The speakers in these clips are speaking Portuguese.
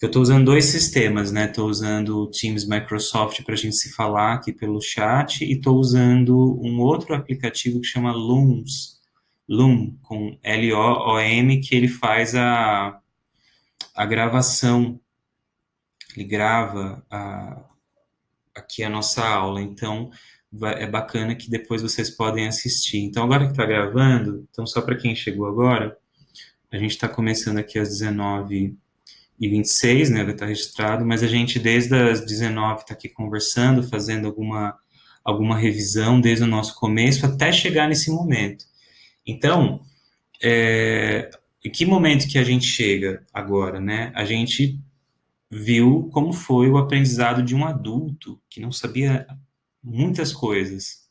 Eu estou usando dois sistemas, né? Estou usando o Teams Microsoft para a gente se falar aqui pelo chat e estou usando um outro aplicativo que chama Loom, com Loom, que ele faz a gravação, ele grava aqui a nossa aula, então é bacana que depois vocês podem assistir. Então, agora que está gravando, então só para quem chegou agora, a gente está começando aqui às 19h26, né, vai estar registrado, mas a gente desde as 19 está aqui conversando, fazendo alguma revisão desde o nosso começo até chegar nesse momento. Então, em que momento que a gente chega agora, né? A gente viu como foi o aprendizado de um adulto que não sabia muitas coisas,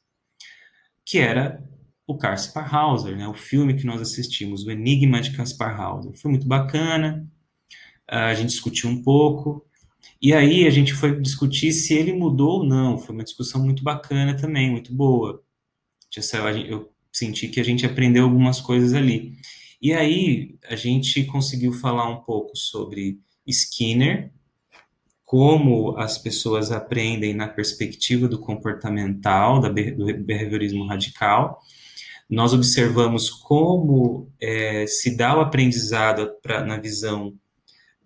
que era o Caspar Hauser, né? O filme que nós assistimos, O Enigma de Caspar Hauser. Foi muito bacana, a gente discutiu um pouco, e aí a gente foi discutir se ele mudou ou não. Foi uma discussão muito bacana também, muito boa. Eu senti que a gente aprendeu algumas coisas ali. E aí a gente conseguiu falar um pouco sobre Skinner, como as pessoas aprendem na perspectiva do comportamental, do behaviorismo radical. Nós observamos como se dá o aprendizado na visão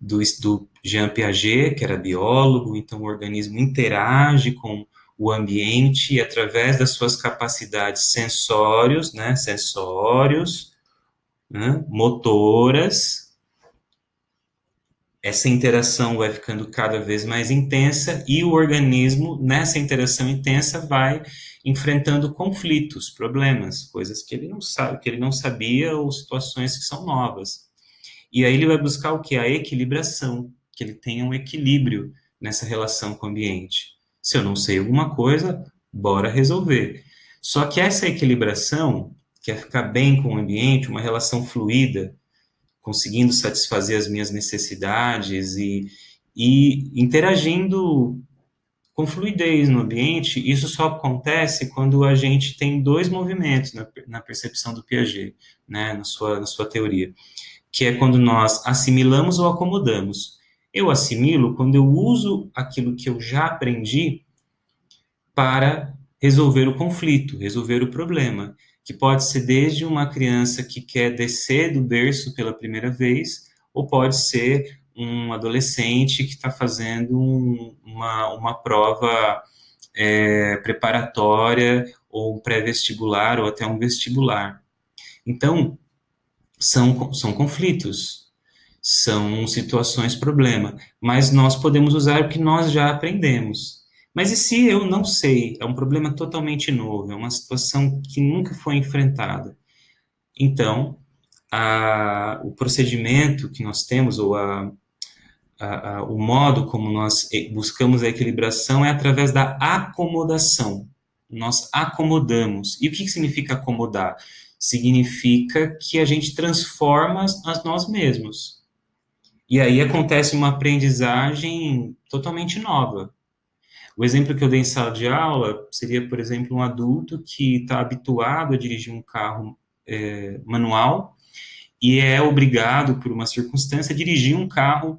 do Jean Piaget, que era biólogo, então o organismo interage com o ambiente e através das suas capacidades sensórios, né, motoras, essa interação vai ficando cada vez mais intensa e o organismo, nessa interação intensa, vai enfrentando conflitos, problemas, coisas que ele não sabe, que ele não sabia ou situações que são novas. E aí ele vai buscar o que? A equilibração, que ele tenha um equilíbrio nessa relação com o ambiente. Se eu não sei alguma coisa, bora resolver. Só que essa equilibração, que é ficar bem com o ambiente, uma relação fluida, conseguindo satisfazer as minhas necessidades e interagindo com fluidez no ambiente, isso só acontece quando a gente tem dois movimentos na percepção do Piaget, né, na sua teoria, que é quando nós assimilamos ou acomodamos. Eu assimilo quando eu uso aquilo que eu já aprendi para resolver o conflito, resolver o problema, que pode ser desde uma criança que quer descer do berço pela primeira vez, ou pode ser um adolescente que está fazendo uma prova preparatória, ou pré-vestibular, ou até um vestibular. Então, são conflitos, são situações problema, mas nós podemos usar o que nós já aprendemos. Mas e se eu não sei? É um problema totalmente novo, é uma situação que nunca foi enfrentada. Então, o procedimento que nós temos, ou o modo como nós buscamos a equilibração é através da acomodação. Nós acomodamos. E o que significa acomodar? Significa que a gente transforma nós mesmos. E aí acontece uma aprendizagem totalmente nova. O exemplo que eu dei em sala de aula seria, por exemplo, um adulto que está habituado a dirigir um carro manual e é obrigado, por uma circunstância, a dirigir um carro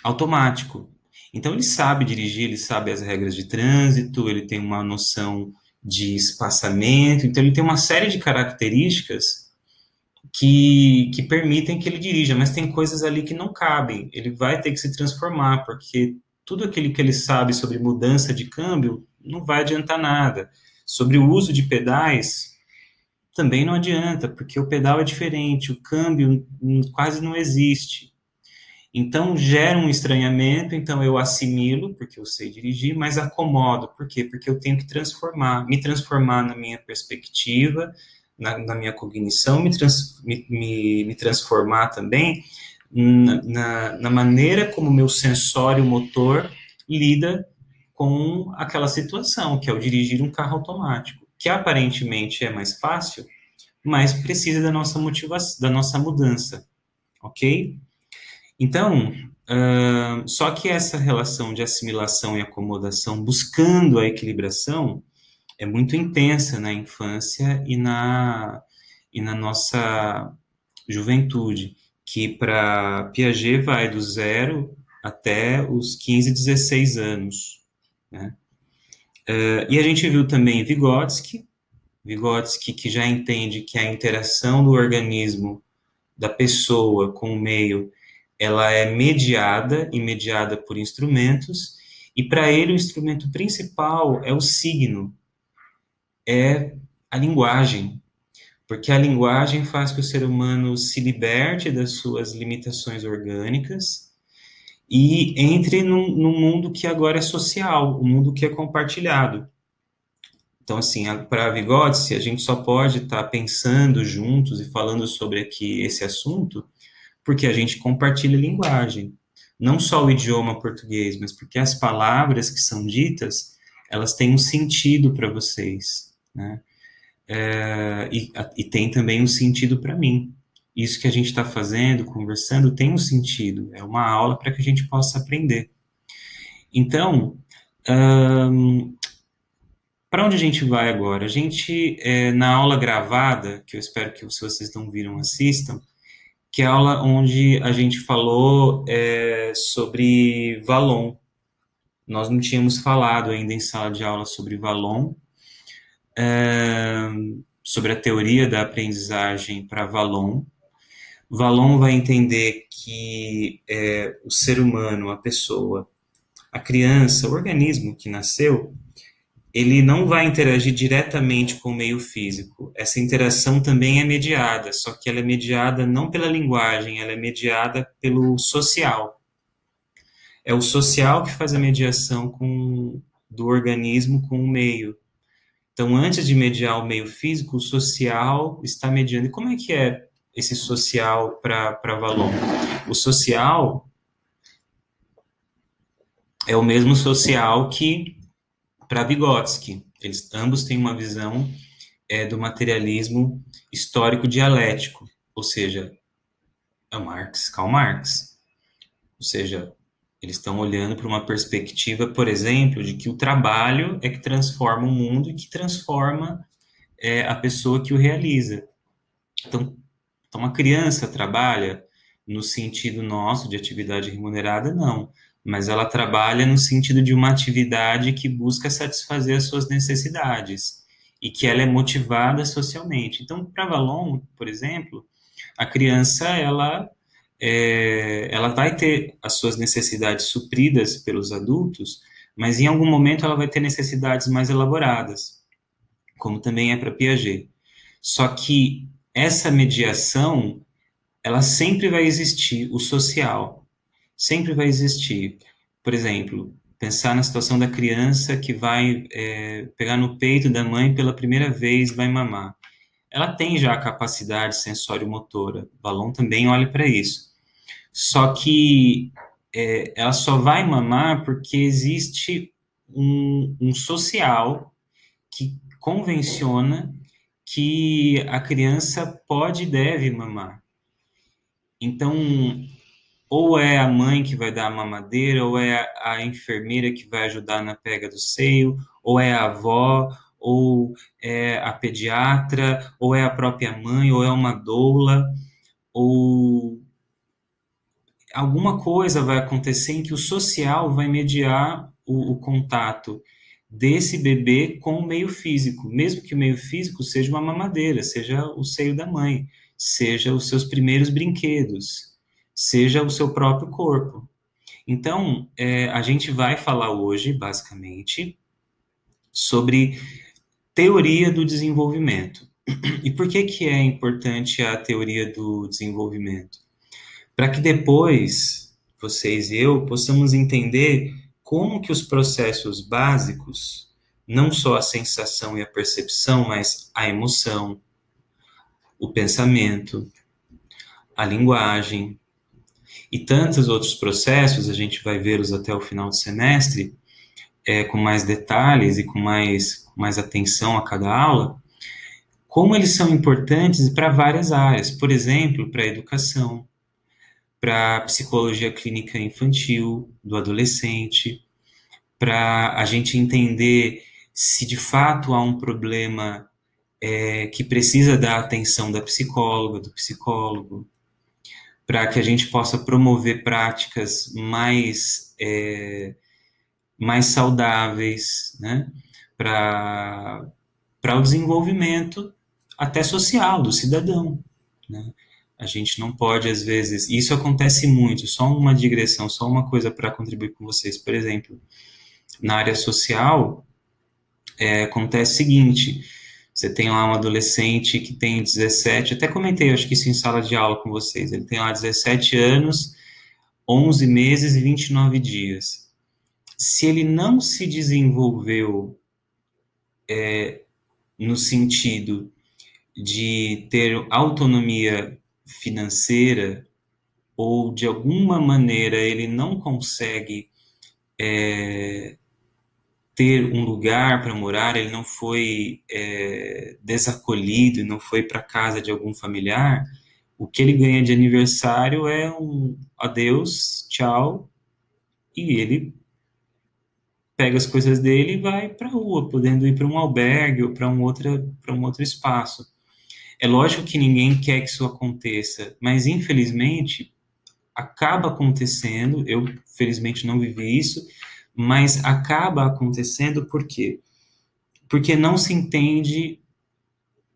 automático. Então, ele sabe dirigir, ele sabe as regras de trânsito, ele tem uma noção de espaçamento, então ele tem uma série de características que permitem que ele dirija, mas tem coisas ali que não cabem. Ele vai ter que se transformar, porque tudo aquilo que ele sabe sobre mudança de câmbio não vai adiantar nada. Sobre o uso de pedais, também não adianta, porque o pedal é diferente, o câmbio quase não existe. Então, gera um estranhamento, então eu assimilo, porque eu sei dirigir, mas acomodo. Por quê? Porque eu tenho que me transformar na minha perspectiva, na minha cognição, me transformar também na maneira como o meu sensório motor lida com aquela situação, que é o dirigir um carro automático, que aparentemente é mais fácil, mas precisa da nossa motivação, da nossa mudança, ok? Então, só que essa relação de assimilação e acomodação, buscando a equilibração, é muito intensa na infância e na nossa juventude, que para Piaget vai do 0 até os 15, 16 anos, né? E a gente viu também Vygotsky, que já entende que a interação do organismo, da pessoa com o meio, ela é mediada por instrumentos, e para ele o instrumento principal é o signo, é a linguagem, porque a linguagem faz que o ser humano se liberte das suas limitações orgânicas e entre num mundo que agora é social, um mundo que é compartilhado. Então, assim, para Vygotsky, a gente só pode estar pensando juntos e falando sobre aqui esse assunto porque a gente compartilha linguagem. Não só o idioma português, mas porque as palavras que são ditas, elas têm um sentido para vocês, né? E tem também um sentido para mim. Isso que a gente está fazendo, conversando, tem um sentido. É uma aula para que a gente possa aprender. Então, para onde a gente vai agora? A gente, na aula gravada, que eu espero que se vocês não viram, assistam, que é a aula onde a gente falou sobre Vallon. Nós não tínhamos falado ainda em sala de aula sobre Vallon, sobre a teoria da aprendizagem para Vallon. Vallon vai entender que o ser humano, a pessoa, a criança, o organismo que nasceu, ele não vai interagir diretamente com o meio físico. Essa interação também é mediada, só que ela é mediada não pela linguagem, ela é mediada pelo social. É o social que faz a mediação do organismo com o meio. Então, antes de mediar o meio físico, o social está mediando. E como é que é esse social para Vallon? O social é o mesmo social que para Vygotsky. Eles ambos têm uma visão do materialismo histórico dialético, ou seja, é Karl Marx. Ou seja, eles estão olhando para uma perspectiva, por exemplo, de que o trabalho é que transforma o mundo e que transforma a pessoa que o realiza. Então, uma criança trabalha no sentido nosso de atividade remunerada, não. Mas ela trabalha no sentido de uma atividade que busca satisfazer as suas necessidades e que ela é motivada socialmente. Então, para Vallon, por exemplo, a criança ela vai ter as suas necessidades supridas pelos adultos, mas em algum momento ela vai ter necessidades mais elaboradas, como também é para Piaget. Só que essa mediação, ela sempre vai existir, o social sempre vai existir. Por exemplo, pensar na situação da criança que vai pegar no peito da mãe pela primeira vez, vai mamar. Ela tem já a capacidade sensório-motora. Vallon também olha para isso. Só que ela só vai mamar porque existe um social que convenciona que a criança pode e deve mamar. Então, ou é a mãe que vai dar a mamadeira, ou é a enfermeira que vai ajudar na pega do seio, ou é a avó, ou é a pediatra, ou é a própria mãe, ou é uma doula, ou alguma coisa vai acontecer em que o social vai mediar o contato desse bebê com o meio físico, mesmo que o meio físico seja uma mamadeira, seja o seio da mãe, seja os seus primeiros brinquedos, seja o seu próprio corpo. Então, a gente vai falar hoje, basicamente, sobre teoria do desenvolvimento. E por que é importante a teoria do desenvolvimento? Para que depois, vocês e eu, possamos entender como que os processos básicos, não só a sensação e a percepção, mas a emoção, o pensamento, a linguagem e tantos outros processos, a gente vai vê-los até o final do semestre, com mais detalhes e com mais atenção a cada aula, como eles são importantes para várias áreas, por exemplo, para a educação, para a psicologia clínica infantil, do adolescente, para a gente entender se de fato há um problema que precisa da atenção da psicóloga, do psicólogo, para que a gente possa promover práticas mais saudáveis, né? Para o desenvolvimento até social do cidadão, né? A gente não pode, às vezes, isso acontece muito, só uma digressão, só uma coisa para contribuir com vocês. Por exemplo, na área social, acontece o seguinte, você tem lá um adolescente que tem 17, até comentei, acho que isso em sala de aula com vocês, ele tem lá 17 anos, 11 meses e 29 dias. Se ele não se desenvolveu no sentido de ter autonomia financeira, ou de alguma maneira ele não consegue ter um lugar para morar, ele não foi desacolhido, não foi para casa de algum familiar, o que ele ganha de aniversário é um adeus, tchau, e ele pega as coisas dele e vai para a rua, podendo ir para um albergue ou para um outro espaço. É lógico que ninguém quer que isso aconteça, mas infelizmente acaba acontecendo. Eu, felizmente, não vivi isso, mas acaba acontecendo por quê? Porque não se entende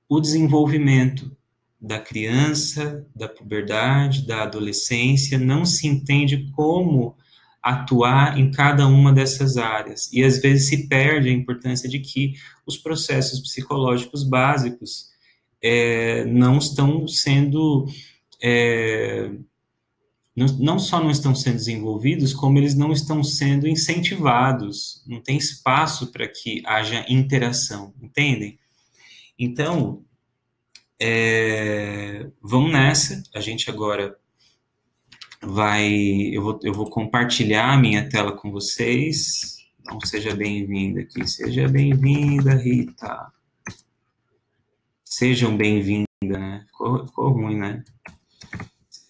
o desenvolvimento da criança, da puberdade, da adolescência, não se entende como atuar em cada uma dessas áreas. E às vezes se perde a importância de que os processos psicológicos básicos não estão sendo não só não estão sendo desenvolvidos, como eles não estão sendo incentivados, não tem espaço para que haja interação, entendem? Então, vamos nessa, a gente agora eu vou compartilhar a minha tela com vocês, então seja bem-vinda aqui, seja bem-vinda, Rita, sejam bem-vinda, né? Ficou ruim, né?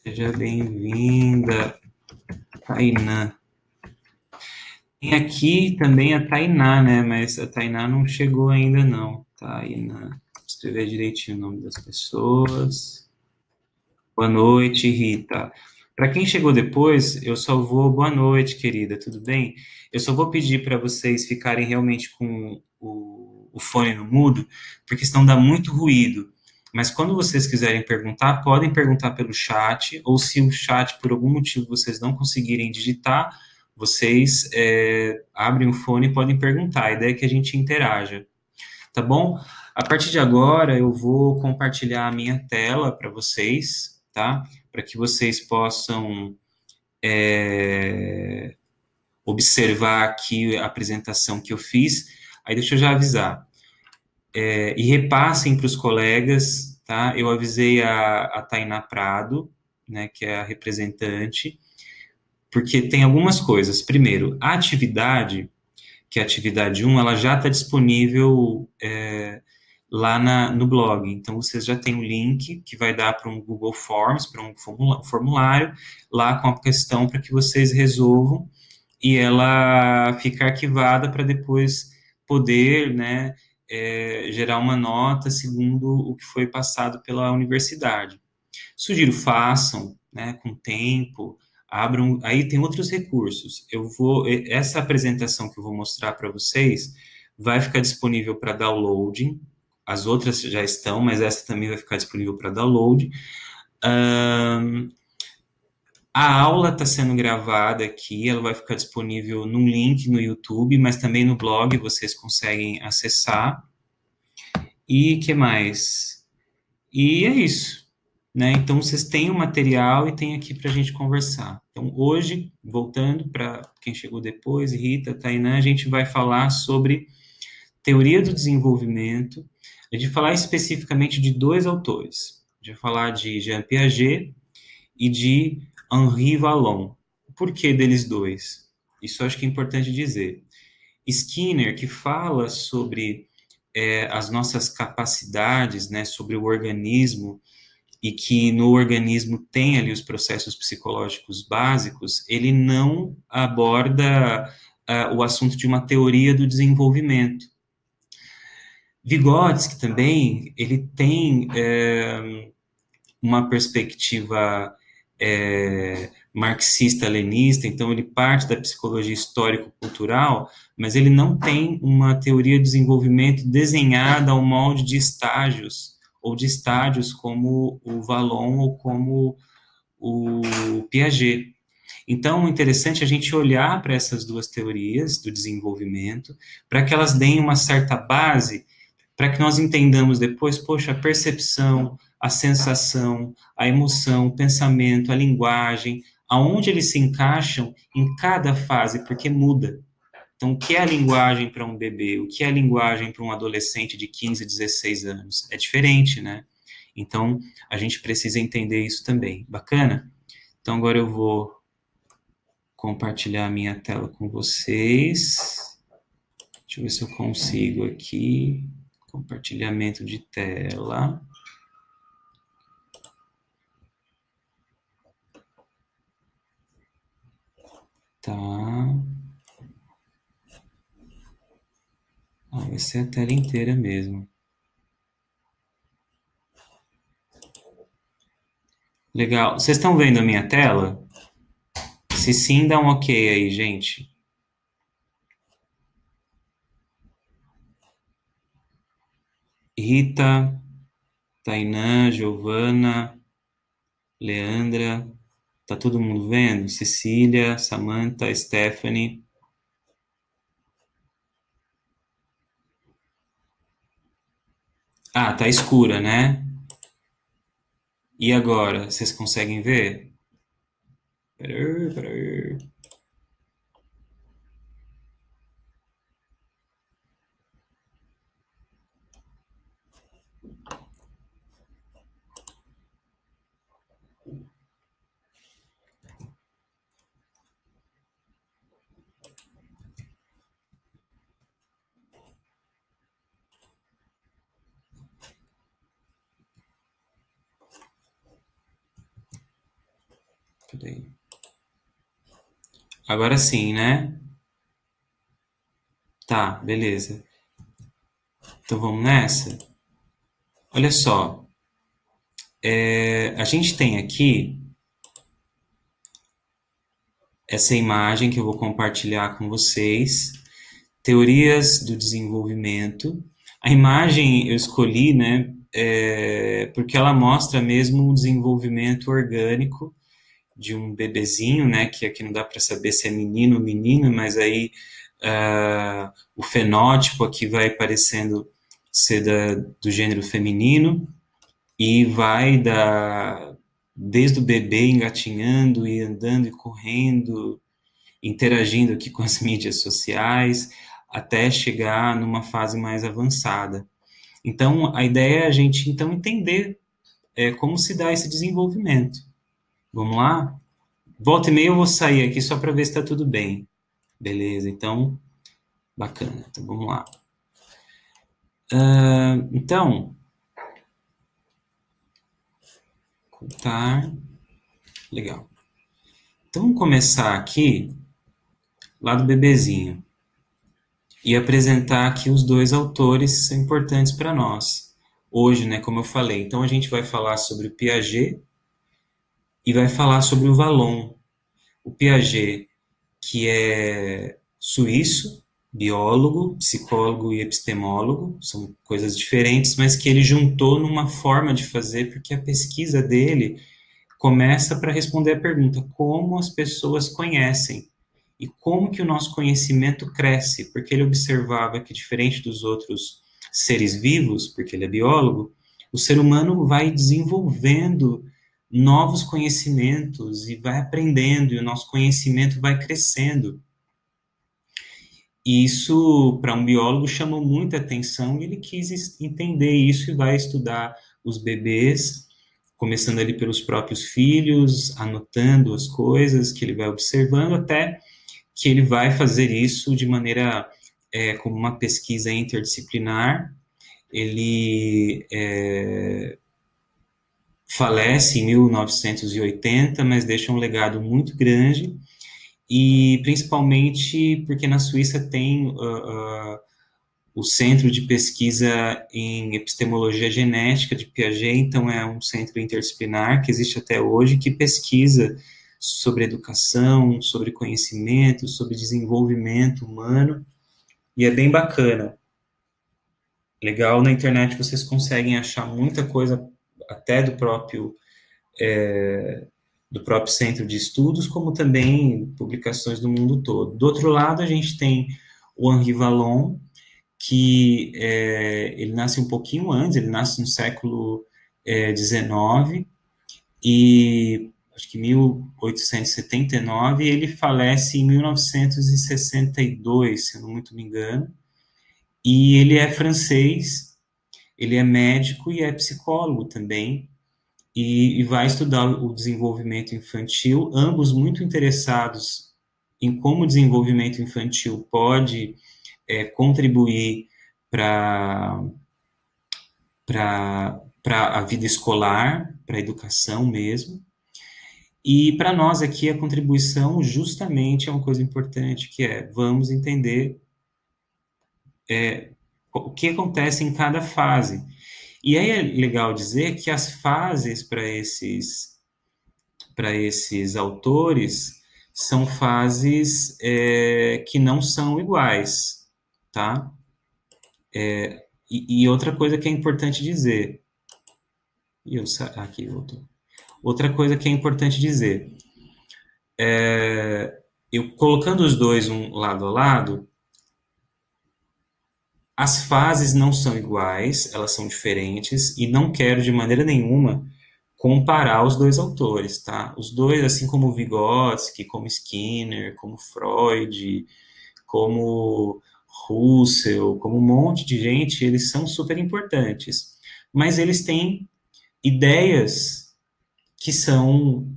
Seja bem-vinda, Tainã. Tem aqui também a Tainá, né? Mas a Tainá não chegou ainda, não. Tainá. Vou escrever direitinho o nome das pessoas. Boa noite, Rita. Para quem chegou depois, eu só vou... Boa noite, querida, tudo bem? Eu só vou pedir para vocês ficarem realmente com o fone no mudo, porque senão dá muito ruído. Mas quando vocês quiserem perguntar, podem perguntar pelo chat, ou se o chat, por algum motivo, vocês não conseguirem digitar, vocês abrem o fone e podem perguntar. A ideia é que a gente interaja, tá bom? A partir de agora, eu vou compartilhar a minha tela para vocês, tá? Para que vocês possam observar aqui a apresentação que eu fiz. Aí deixa eu já avisar. E repassem para os colegas, tá? Eu avisei a Tainá Prado, né, que é a representante, porque tem algumas coisas. Primeiro, a atividade, que é a atividade 1, ela já está disponível lá no blog. Então, vocês já têm um link que vai dar para um Google Forms, para um formulário, lá com a questão para que vocês resolvam, e ela fica arquivada para depois poder, né, gerar uma nota segundo o que foi passado pela universidade. Sugiro, façam, né, com tempo, abram, aí tem outros recursos. Essa apresentação que eu vou mostrar para vocês vai ficar disponível para downloading, as outras já estão, mas essa também vai ficar disponível para download. A aula está sendo gravada aqui, ela vai ficar disponível num link no YouTube, mas também no blog vocês conseguem acessar. E que mais? E é isso, né? Então, vocês têm o material e tem aqui para a gente conversar. Então, hoje, voltando para quem chegou depois, Rita, Tainã, a gente vai falar sobre teoria do desenvolvimento. A gente vai falar especificamente de dois autores. A gente vai falar de Jean Piaget e de Henri Vallon. Por que deles dois? Isso eu acho que é importante dizer. Skinner, que fala sobre as nossas capacidades, né, sobre o organismo, e que no organismo tem ali os processos psicológicos básicos, ele não aborda o assunto de uma teoria do desenvolvimento. Vygotsky também, ele tem uma perspectiva marxista-leninista, então ele parte da psicologia histórico-cultural, mas ele não tem uma teoria de desenvolvimento desenhada ao molde de estágios, ou de estádios como o Vallon ou como o Piaget. Então, é interessante a gente olhar para essas duas teorias do desenvolvimento, para que elas deem uma certa base, para que nós entendamos depois, poxa, a percepção, a sensação, a emoção, o pensamento, a linguagem, aonde eles se encaixam em cada fase, porque muda. Então, o que é a linguagem para um bebê? O que é a linguagem para um adolescente de 15, 16 anos? É diferente, né? Então, a gente precisa entender isso também. Bacana? Então, agora eu vou compartilhar a minha tela com vocês. Deixa eu ver se eu consigo aqui. Compartilhamento de tela. Tá. Vai ser a tela inteira mesmo. Legal. Vocês estão vendo a minha tela? Se sim, dá um ok aí, gente. Rita, Tainã, Giovana, Leandra, tá todo mundo vendo? Cecília, Samantha, Stephanie. Ah, tá escura, né? E agora, vocês conseguem ver? Peraí, peraí. Peraí. Agora sim, né? Tá, beleza. Então vamos nessa? Olha só. A gente tem aqui essa imagem que eu vou compartilhar com vocês. Teorias do desenvolvimento. A imagem eu escolhi, né? Porque ela mostra mesmo o desenvolvimento orgânico de um bebezinho, né? Que aqui não dá para saber se é menino ou menina, mas aí o fenótipo aqui vai parecendo ser do gênero feminino e vai desde o bebê engatinhando e andando e correndo, interagindo aqui com as mídias sociais, até chegar numa fase mais avançada. Então, a ideia é a gente então entender como se dá esse desenvolvimento. Vamos lá? Volta e meia eu vou sair aqui só para ver se está tudo bem. Beleza, então, bacana. Então, vamos lá. Então, contar. Legal. Então, vamos começar aqui, lá do bebezinho, e apresentar aqui os dois autores que são importantes para nós. Hoje, né, como eu falei, então a gente vai falar sobre o Piaget e vai falar sobre o Vallon. O Piaget, que é suíço, biólogo, psicólogo e epistemólogo, são coisas diferentes, mas que ele juntou numa forma de fazer, porque a pesquisa dele começa para responder a pergunta: como as pessoas conhecem? E como que o nosso conhecimento cresce? Porque ele observava que, diferente dos outros seres vivos, porque ele é biólogo, o ser humano vai desenvolvendo novos conhecimentos e vai aprendendo, e o nosso conhecimento vai crescendo. E isso, para um biólogo, chamou muita atenção e ele quis entender isso e vai estudar os bebês, começando ali pelos próprios filhos, anotando as coisas que ele vai observando, até que ele vai fazer isso de maneira como uma pesquisa interdisciplinar. Ele falece em 1980, mas deixa um legado muito grande, e principalmente porque na Suíça tem o Centro de Pesquisa em Epistemologia Genética de Piaget, então é um centro interdisciplinar que existe até hoje, que pesquisa sobre educação, sobre conhecimento, sobre desenvolvimento humano, e é bem bacana. Legal, na internet vocês conseguem achar muita coisa, até do próprio centro de estudos, como também publicações do mundo todo. Do outro lado, a gente tem o Henri Vallon, que ele nasce um pouquinho antes, ele nasce no século XIX, e acho que 1879, e ele falece em 1962, se eu não muito me engano, e ele é francês, ele é médico e é psicólogo também, e vai estudar o desenvolvimento infantil, ambos muito interessados em como o desenvolvimento infantil pode contribuir para a vida escolar, para a educação mesmo. E para nós aqui a contribuição justamente é uma coisa importante, que é vamos entender o que acontece em cada fase. E aí é legal dizer que as fases para esses autores são fases que não são iguais, tá? E outra coisa que é importante dizer, aqui voltou. Outra coisa que é importante dizer, eu colocando os dois um lado a lado, as fases não são iguais, elas são diferentes, e não quero de maneira nenhuma comparar os dois autores, tá? Os dois, assim como Vygotsky, como Skinner, como Freud, como Russell, como um monte de gente, eles são super importantes. Mas eles têm ideias que são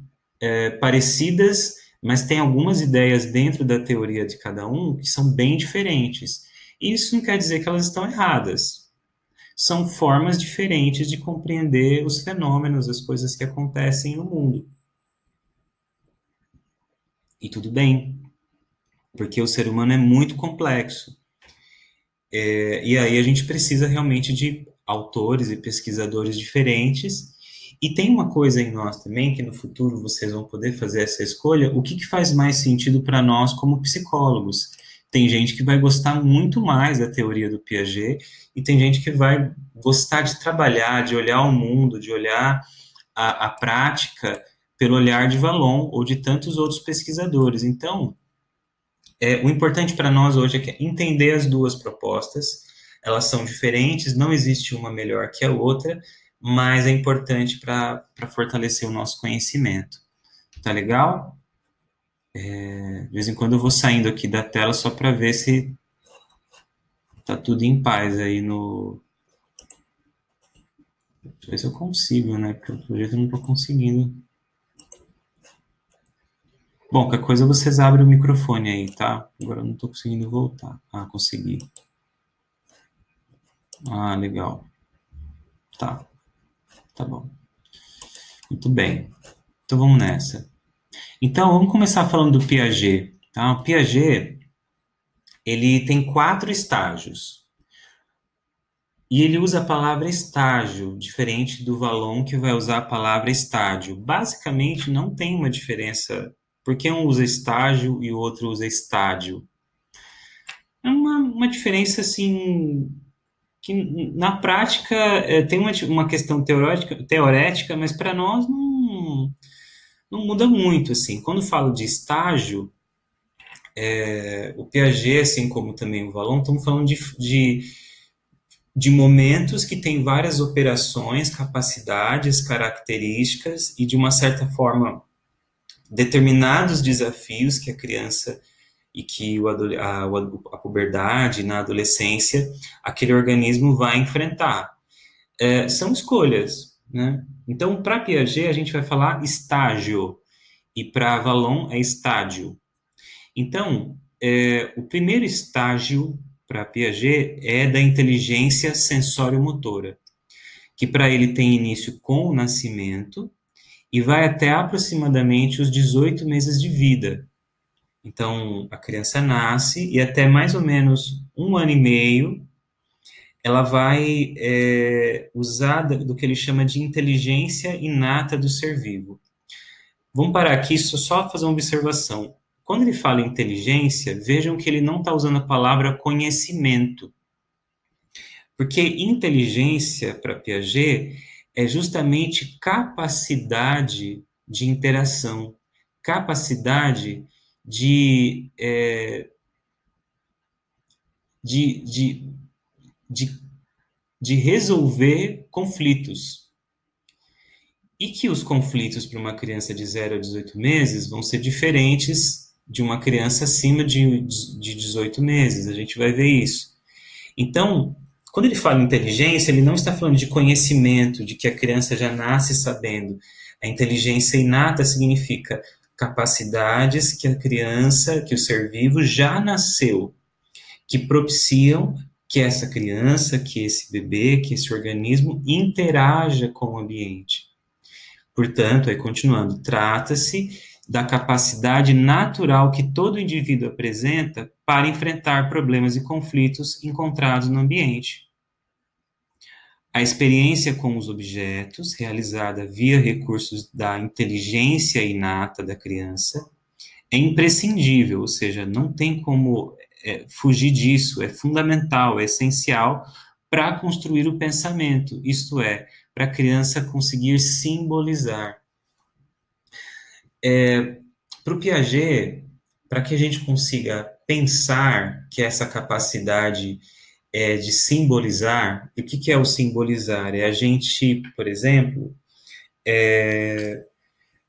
parecidas, mas tem algumas ideias dentro da teoria de cada um que são bem diferentes. Isso não quer dizer que elas estão erradas. São formas diferentes de compreender os fenômenos, as coisas que acontecem no mundo. E tudo bem, porque o ser humano é muito complexo. E aí a gente precisa realmente de autores e pesquisadores diferentes. E tem uma coisa em nós também, que no futuro vocês vão poder fazer essa escolha, o que faz mais sentido para nós como psicólogos. Tem gente que vai gostar muito mais da teoria do Piaget, e tem gente que vai gostar de trabalhar, de olhar o mundo, de olhar a prática pelo olhar de Vallon ou de tantos outros pesquisadores. Então, o importante para nós hoje é entender as duas propostas. Elas são diferentes, não existe uma melhor que a outra, mas é importante para fortalecer o nosso conhecimento. Tá legal? De vez em quando eu vou saindo aqui da tela só para ver se tá tudo em paz aí no... Deixa eu ver se eu consigo, né? Porque pelo jeito eu não estou conseguindo. Bom, qualquer coisa vocês abrem o microfone aí, tá? Agora eu não estou conseguindo voltar. Ah, consegui. Ah, legal. Tá. Tá bom. Muito bem. Então vamos nessa. Então, vamos começar falando do Piaget. Tá? O Piaget, ele tem 4 estágios. E ele usa a palavra estágio, diferente do Vallon, que vai usar a palavra estádio. Basicamente, não tem uma diferença, porque um usa estágio e o outro usa estádio. É uma diferença, assim, que na prática tem uma questão teorética, mas para nós não muda muito, assim. Quando falo de estágio, o Piaget, assim como também o Vallon, estamos falando de momentos que têm várias operações, capacidades, características e, de uma certa forma, determinados desafios que a criança e que a puberdade, na adolescência, aquele organismo vai enfrentar. São escolhas, né? Então, para Piaget, a gente vai falar estágio, e para Vallon é estádio. Então, o primeiro estágio para Piaget é da inteligência sensório-motora, que para ele tem início com o nascimento e vai até aproximadamente os 18 meses de vida. Então, a criança nasce e até mais ou menos 1 ano e meio ela vai usar do que ele chama de inteligência inata do ser vivo. Vamos parar aqui, só fazer uma observação. Quando ele fala inteligência, vejam que ele não está usando a palavra conhecimento. Porque inteligência, para Piaget, é justamente capacidade de interação, capacidade de, de, de, de, de resolver conflitos. E que os conflitos para uma criança de 0 a 18 meses vão ser diferentes de uma criança acima de 18 meses. A gente vai ver isso. Então, quando ele fala em inteligência, ele não está falando de conhecimento, de que a criança já nasce sabendo. A inteligência inata significa capacidades que a criança, que o ser vivo já nasceu, que propiciam que essa criança, que esse bebê, que esse organismo interaja com o ambiente. Portanto, aí continuando, trata-se da capacidade natural que todo indivíduo apresenta para enfrentar problemas e conflitos encontrados no ambiente. A experiência com os objetos, realizada via recursos da inteligência inata da criança, é imprescindível, ou seja, não tem como fugir disso, é fundamental, é essencial para construir o pensamento, isto é, para a criança conseguir simbolizar. Para o Piaget, para que a gente consiga pensar que essa capacidade de simbolizar, e o que é o simbolizar? É a gente, por exemplo,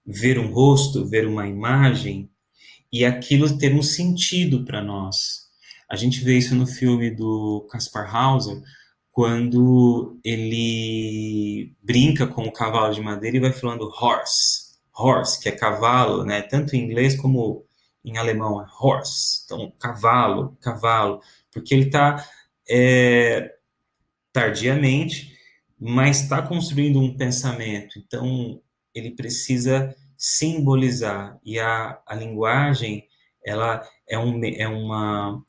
ver um rosto, ver uma imagem, e aquilo ter um sentido para nós. A gente vê isso no filme do Kaspar Hauser, quando ele brinca com o cavalo de madeira e vai falando horse, que é cavalo, né? Tanto em inglês como em alemão é horse. Então, cavalo, porque ele está tardiamente, mas está construindo um pensamento. Então, ele precisa simbolizar. E a linguagem, ela é uma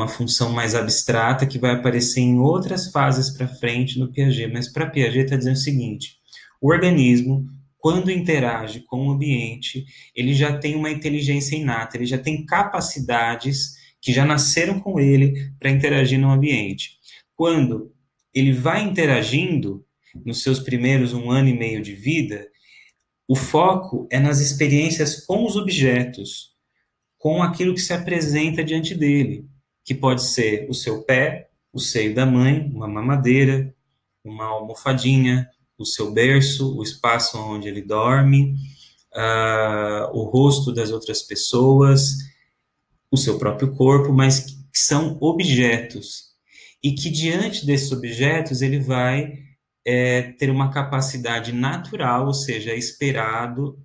função mais abstrata que vai aparecer em outras fases para frente no Piaget. Mas para Piaget está dizendo o seguinte: o organismo, quando interage com o ambiente, ele já tem uma inteligência inata, ele já tem capacidades que já nasceram com ele para interagir no ambiente. Quando ele vai interagindo, nos seus primeiros 1 ano e meio de vida, o foco é nas experiências com os objetos, com aquilo que se apresenta diante dele, que pode ser o seu pé, o seio da mãe, uma mamadeira, uma almofadinha, o seu berço, o espaço onde ele dorme, o rosto das outras pessoas, o seu próprio corpo, mas que são objetos. E que diante desses objetos ele vai ter uma capacidade natural, ou seja, é esperado,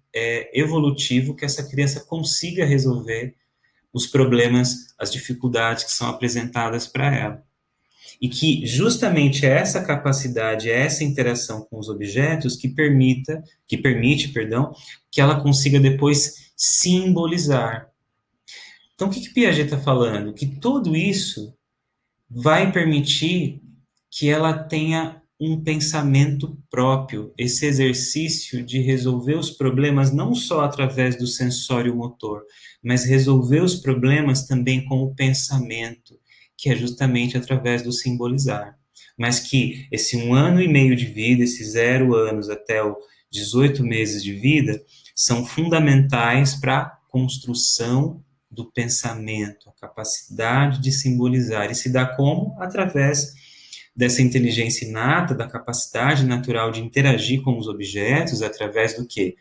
evolutivo, que essa criança consiga resolver os problemas, as dificuldades que são apresentadas para ela. E que justamente essa capacidade, essa interação com os objetos que permite, que ela consiga depois simbolizar. Então, o que Piaget está falando? Que tudo isso vai permitir que ela tenha um pensamento próprio, esse exercício de resolver os problemas não só através do sensório motor, mas resolver os problemas também com o pensamento, que é justamente através do simbolizar. Mas que esse 1 ano e meio de vida, esses 0 anos até os 18 meses de vida, são fundamentais para a construção do pensamento, a capacidade de simbolizar. E se dá como? Através dessa inteligência inata, da capacidade natural de interagir com os objetos, através do quê?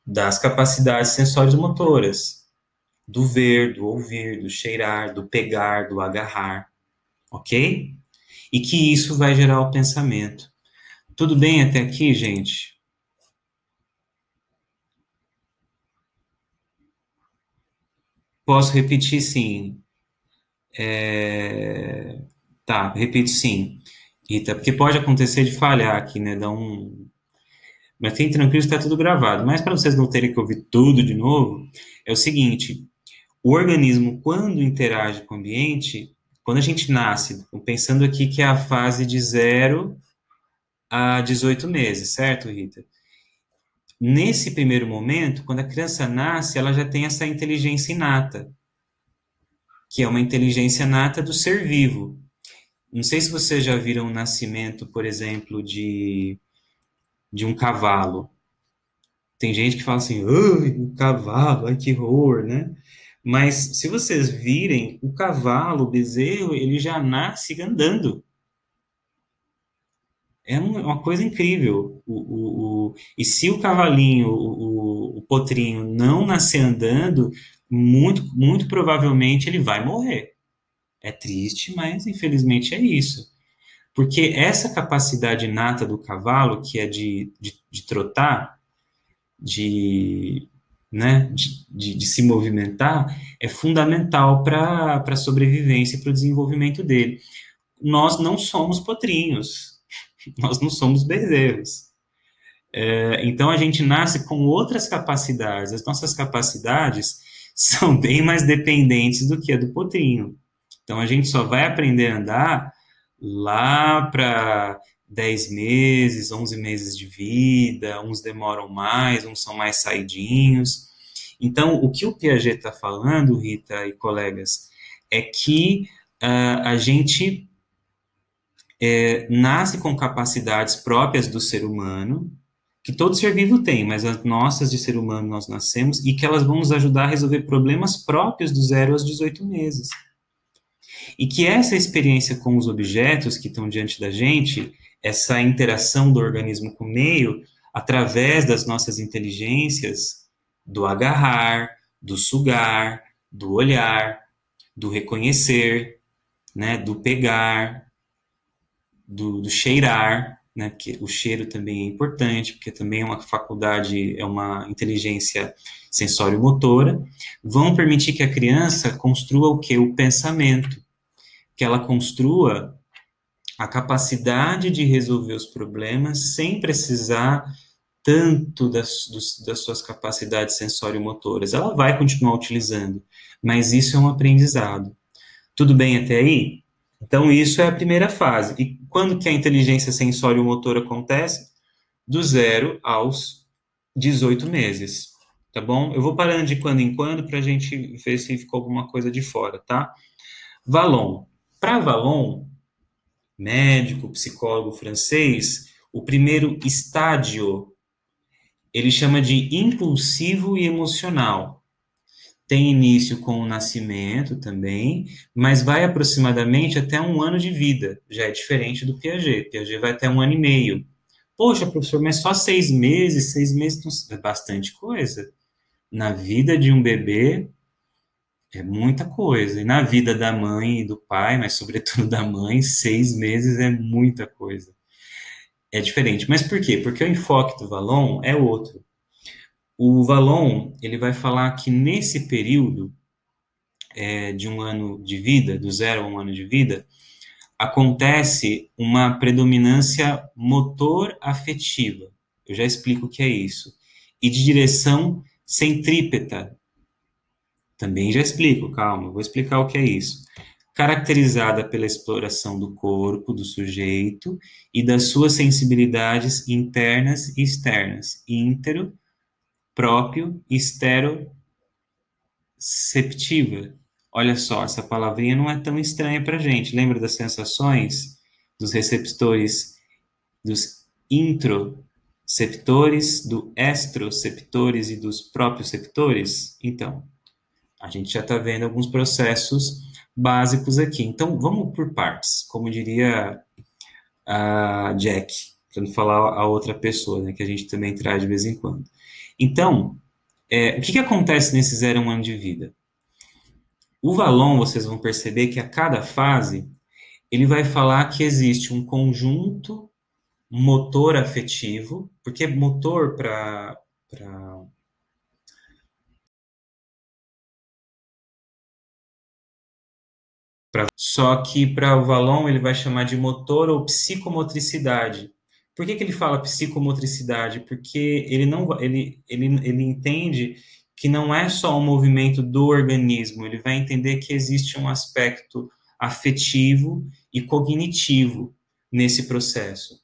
Das capacidades sensórias motoras, do ver, do ouvir, do cheirar, do pegar, do agarrar, ok? E que isso vai gerar o pensamento. Tudo bem até aqui, gente? Posso repetir, sim. Tá, repito sim. Rita, porque pode acontecer de falhar aqui, né? Mas fiquem tranquilos, está tudo gravado. Mas para vocês não terem que ouvir tudo de novo, é o seguinte: o organismo, quando interage com o ambiente, quando a gente nasce, pensando aqui que é a fase de 0 a 18 meses, certo, Rita? Nesse primeiro momento, quando a criança nasce, ela já tem essa inteligência inata, que é uma inteligência nata do ser vivo. Não sei se vocês já viram o nascimento, por exemplo, de um cavalo. Tem gente que fala assim, ai, um cavalo, ai, que horror, né? Mas se vocês virem, o cavalo, o bezerro, ele já nasce andando. É uma coisa incrível. E se o cavalinho, o potrinho, não nascer andando, muito, muito provavelmente ele vai morrer. É triste, mas infelizmente é isso. Porque essa capacidade inata do cavalo, que é de trotar, de, né, de se movimentar, é fundamental para a sobrevivência e para o desenvolvimento dele. Nós não somos potrinhos, nós não somos bezerros. Então a gente nasce com outras capacidades. As nossas capacidades são bem mais dependentes do que a do potrinho. Então a gente só vai aprender a andar lá para 10 meses, 11 meses de vida, uns demoram mais, uns são mais saidinhos. Então, o que o Piaget está falando, Rita e colegas, é que a gente nasce com capacidades próprias do ser humano, que todo ser vivo tem, mas as nossas de ser humano nós nascemos, e que elas vão nos ajudar a resolver problemas próprios do 0 aos 18 meses. E que essa experiência com os objetos que estão diante da gente, essa interação do organismo com o meio, através das nossas inteligências, do agarrar, do sugar, do olhar, do reconhecer, né, do pegar, do cheirar, né, porque o cheiro também é importante, porque também é uma faculdade, é uma inteligência sensório-motora, vão permitir que a criança construa o que? O pensamento, que ela construa a capacidade de resolver os problemas sem precisar tanto das suas capacidades sensório-motoras. Ela vai continuar utilizando, mas isso é um aprendizado. Tudo bem até aí? Então, isso é a primeira fase. E quando que a inteligência sensório-motora acontece? Do 0 aos 18 meses, tá bom? Eu vou parando de quando em quando para a gente ver se ficou alguma coisa de fora, tá? Vallon. Para Vallon, médico, psicólogo francês, o primeiro estágio ele chama de impulsivo e emocional. Tem início com o nascimento também, mas vai aproximadamente até 1 ano de vida. Já é diferente do Piaget. Piaget vai até 1 ano e meio. Poxa, professor, mas só 6 meses? 6 meses é bastante coisa. Na vida de um bebê, é muita coisa. E na vida da mãe e do pai, mas sobretudo da mãe, 6 meses é muita coisa. É diferente. Mas por quê? Porque o enfoque do Vallon é outro. O Vallon, ele vai falar que nesse período de 1 ano de vida, do 0 a 1 ano de vida, acontece uma predominância motor-afetiva. Eu já explico o que é isso. E de direção centrípeta. Também já explico, calma, vou explicar o que é isso. Caracterizada pela exploração do corpo, do sujeito, e das suas sensibilidades internas e externas, íntero, próprio, esteroceptiva. Olha só, essa palavrinha não é tão estranha para a gente. Lembra das sensações dos receptores, dos introceptores, do extroceptores e dos proprioceptores? Então, a gente já está vendo alguns processos básicos aqui. Então, vamos por partes, como diria a Jack, para não falar a outra pessoa, né, que a gente também traz de vez em quando. Então, o que acontece nesse 0 a 1 ano de vida? O Vallon, vocês vão perceber que a cada fase, ele vai falar que existe um conjunto motor afetivo, porque motor para só que para o Vallon ele vai chamar de motor ou psicomotricidade. Por que ele fala psicomotricidade? Porque ele entende que não é só um movimento do organismo, ele vai entender que existe um aspecto afetivo e cognitivo nesse processo.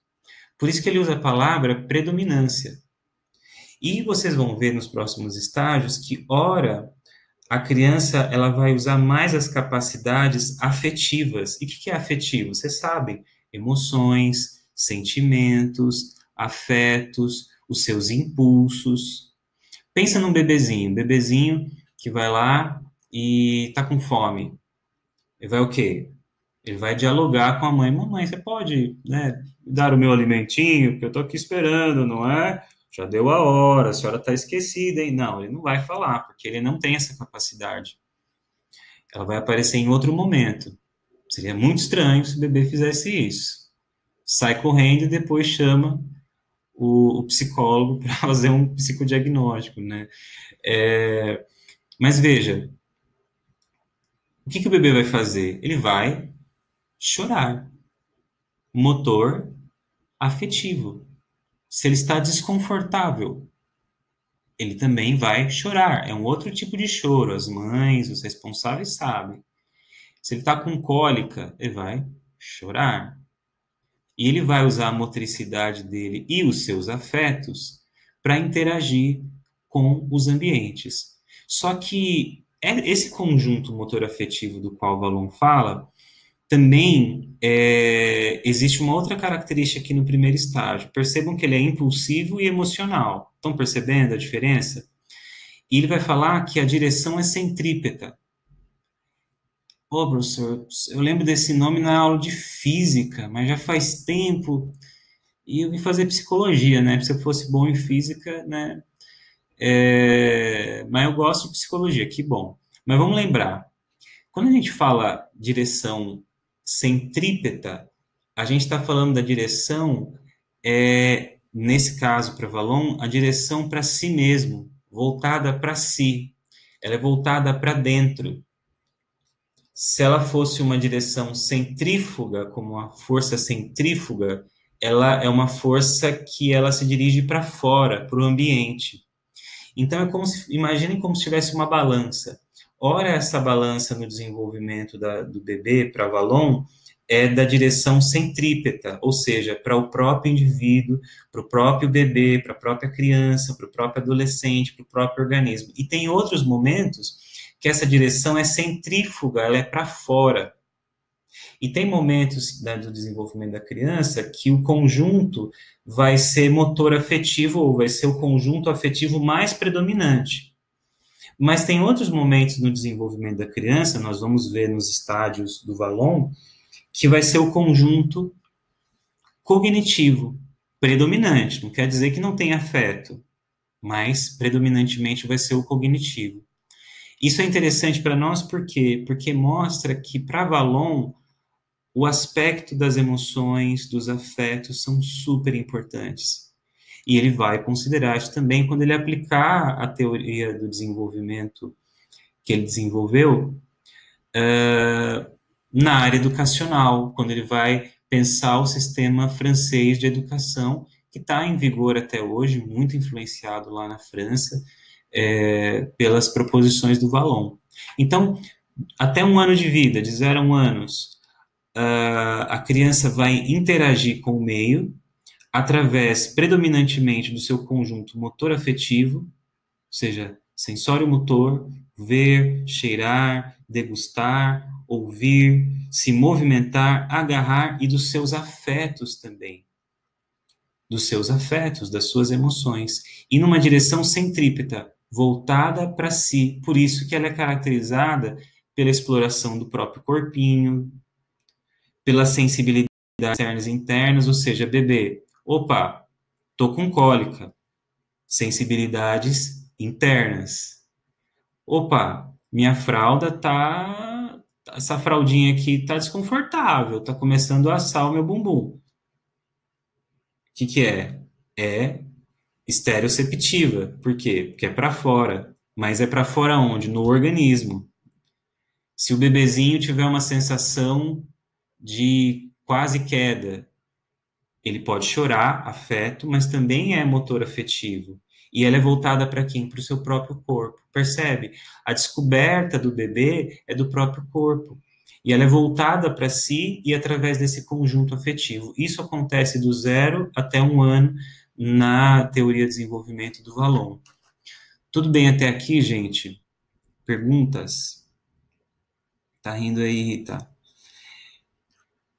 Por isso que ele usa a palavra predominância. E vocês vão ver nos próximos estágios que, ora, a criança ela vai usar mais as capacidades afetivas. E o que é afetivo? Vocês sabem, emoções, sentimentos, afetos, os seus impulsos. Pensa num bebezinho que vai lá e tá com fome. Ele vai o quê? Ele vai dialogar com a mãe. Mamãe, você pode, né, dar o meu alimentinho? Porque eu tô aqui esperando, não é? Já deu a hora, a senhora tá esquecida, hein? Não, ele não vai falar, porque ele não tem essa capacidade. Ela vai aparecer em outro momento. Seria muito estranho se o bebê fizesse isso. Sai correndo e depois chama o psicólogo para fazer um psicodiagnóstico, né? Mas veja, o que o bebê vai fazer? Ele vai chorar. Motor afetivo. Se ele está desconfortável, ele também vai chorar. É um outro tipo de choro. As mães, os responsáveis sabem. Se ele está com cólica, ele vai chorar. E ele vai usar a motricidade dele e os seus afetos para interagir com os ambientes. Só que esse conjunto motor afetivo do qual o Valon fala, também existe uma outra característica aqui no primeiro estágio. Percebam que ele é impulsivo e emocional. Estão percebendo a diferença? E ele vai falar que a direção é centrípeta. Pô, professor, eu lembro desse nome na aula de física, mas já faz tempo. E eu vim fazer psicologia, né? Se eu fosse bom em física, né? Mas eu gosto de psicologia, que bom. Mas vamos lembrar, quando a gente fala direção centrípeta, a gente está falando da direção, nesse caso para Valon, a direção para si mesmo, voltada para si. Ela é voltada para dentro. Se ela fosse uma direção centrífuga, como uma força centrífuga, ela é uma força que ela se dirige para fora, para o ambiente. Então, imaginem como se tivesse uma balança. Ora, essa balança no desenvolvimento do bebê, para Valon, é da direção centrípeta, ou seja, para o próprio indivíduo, para o próprio bebê, para a própria criança, para o próprio adolescente, para o próprio organismo. E tem outros momentos que essa direção é centrífuga, ela é para fora. E tem momentos do desenvolvimento da criança que o conjunto vai ser motor afetivo, ou vai ser o conjunto afetivo mais predominante. Mas tem outros momentos no desenvolvimento da criança, nós vamos ver nos estádios do Valon, que vai ser o conjunto cognitivo predominante. Não quer dizer que não tem afeto, mas predominantemente vai ser o cognitivo. Isso é interessante para nós por quê? Porque mostra que para Valon o aspecto das emoções, dos afetos são super importantes. E ele vai considerar isso também quando ele aplicar a teoria do desenvolvimento que ele desenvolveu na área educacional, quando ele vai pensar o sistema francês de educação, que está em vigor até hoje, muito influenciado lá na França, pelas proposições do Valon. Então, até 1 ano de vida, de 0 a 1 anos, a criança vai interagir com o meio através, predominantemente, do seu conjunto motor afetivo, ou seja, sensório-motor, ver, cheirar, degustar, ouvir, se movimentar, agarrar, e dos seus afetos também. Dos seus afetos, das suas emoções. E numa direção centrípeta, voltada para si. Por isso que ela é caracterizada pela exploração do próprio corpinho, pela sensibilidade externas e internas, ou seja, bebê, opa, tô com cólica, sensibilidades internas. Opa, minha fralda essa fraldinha aqui tá desconfortável, tá começando a assar o meu bumbum. O que é? É estereoceptiva. Por quê? Porque é para fora. Mas é para fora onde? No organismo. Se o bebezinho tiver uma sensação de quase queda, ele pode chorar, afeto, mas também é motor afetivo. E ela é voltada para quem? Para o seu próprio corpo. Percebe? A descoberta do bebê é do próprio corpo. E ela é voltada para si e através desse conjunto afetivo. Isso acontece do 0 até 1 ano na teoria de desenvolvimento do Vallon. Tudo bem até aqui, gente? Perguntas? Tá rindo aí, Rita?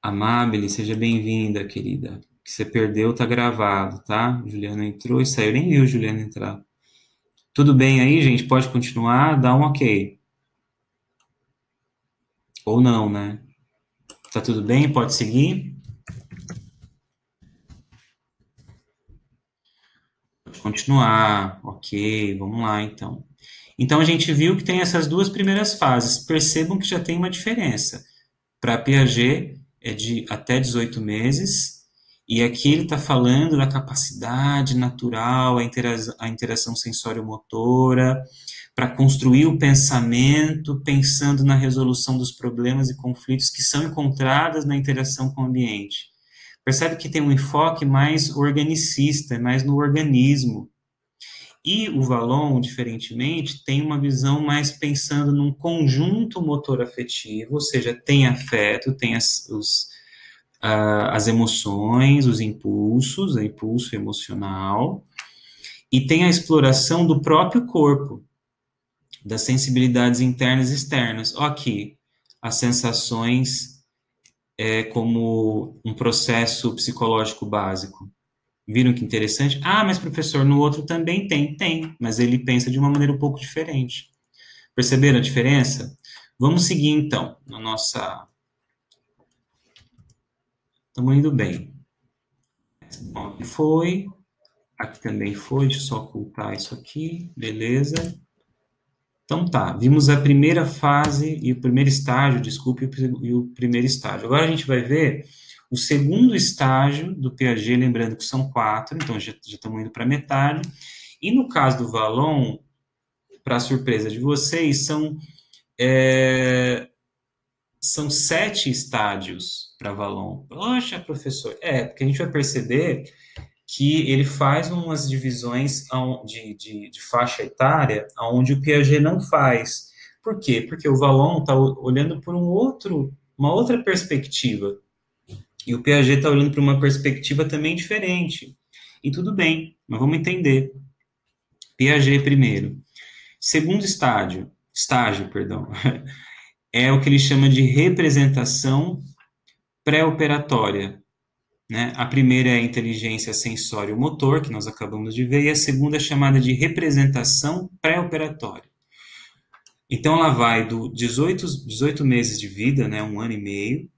Amabile, seja bem-vinda, querida. O que você perdeu tá gravado, tá? Juliana entrou e saiu. Eu nem viu Juliana entrar. Tudo bem aí, gente? Pode continuar? Dá um ok. Ou não, né? Tá tudo bem? Pode seguir? Pode continuar. Ok, vamos lá, então. Então, a gente viu que tem essas duas primeiras fases. Percebam que já tem uma diferença. Para Piaget, é de até 18 meses, e aqui ele está falando da capacidade natural, a interação sensório-motora, para construir o pensamento, pensando na resolução dos problemas e conflitos que são encontrados na interação com o ambiente. Percebe que tem um enfoque mais organicista, mais no organismo. E o Vallon, diferentemente, tem uma visão mais pensando num conjunto motor afetivo, ou seja, tem afeto, tem as emoções, os impulsos, o impulso emocional, e tem a exploração do próprio corpo, das sensibilidades internas e externas. Ó, aqui, as sensações como um processo psicológico básico. Viram que interessante? Ah, mas professor, no outro também tem. Tem, mas ele pensa de uma maneira um pouco diferente. Perceberam a diferença? Vamos seguir então na nossa. Estamos indo bem. Bom, aqui foi. Aqui também foi. Deixa eu só ocultar isso aqui. Beleza. Então tá, vimos a primeira fase e o primeiro estágio, desculpe, e o primeiro estágio. Agora a gente vai ver o segundo estágio do Piaget, lembrando que são 4, então já estamos indo para metade. E no caso do Vallon, para surpresa de vocês, são 7 estágios para Vallon. Poxa, professor, porque a gente vai perceber que ele faz umas divisões de faixa etária onde o Piaget não faz. Por quê? Porque o Vallon está olhando por uma outra perspectiva. E o Piaget está olhando para uma perspectiva também diferente. E tudo bem, mas vamos entender. Piaget primeiro. Segundo estágio, perdão, é o que ele chama de representação pré-operatória. Né? A primeira é a inteligência sensório-motor, que nós acabamos de ver, e a segunda é chamada de representação pré-operatória. Então, ela vai do 18 meses de vida, né, 1 ano e meio,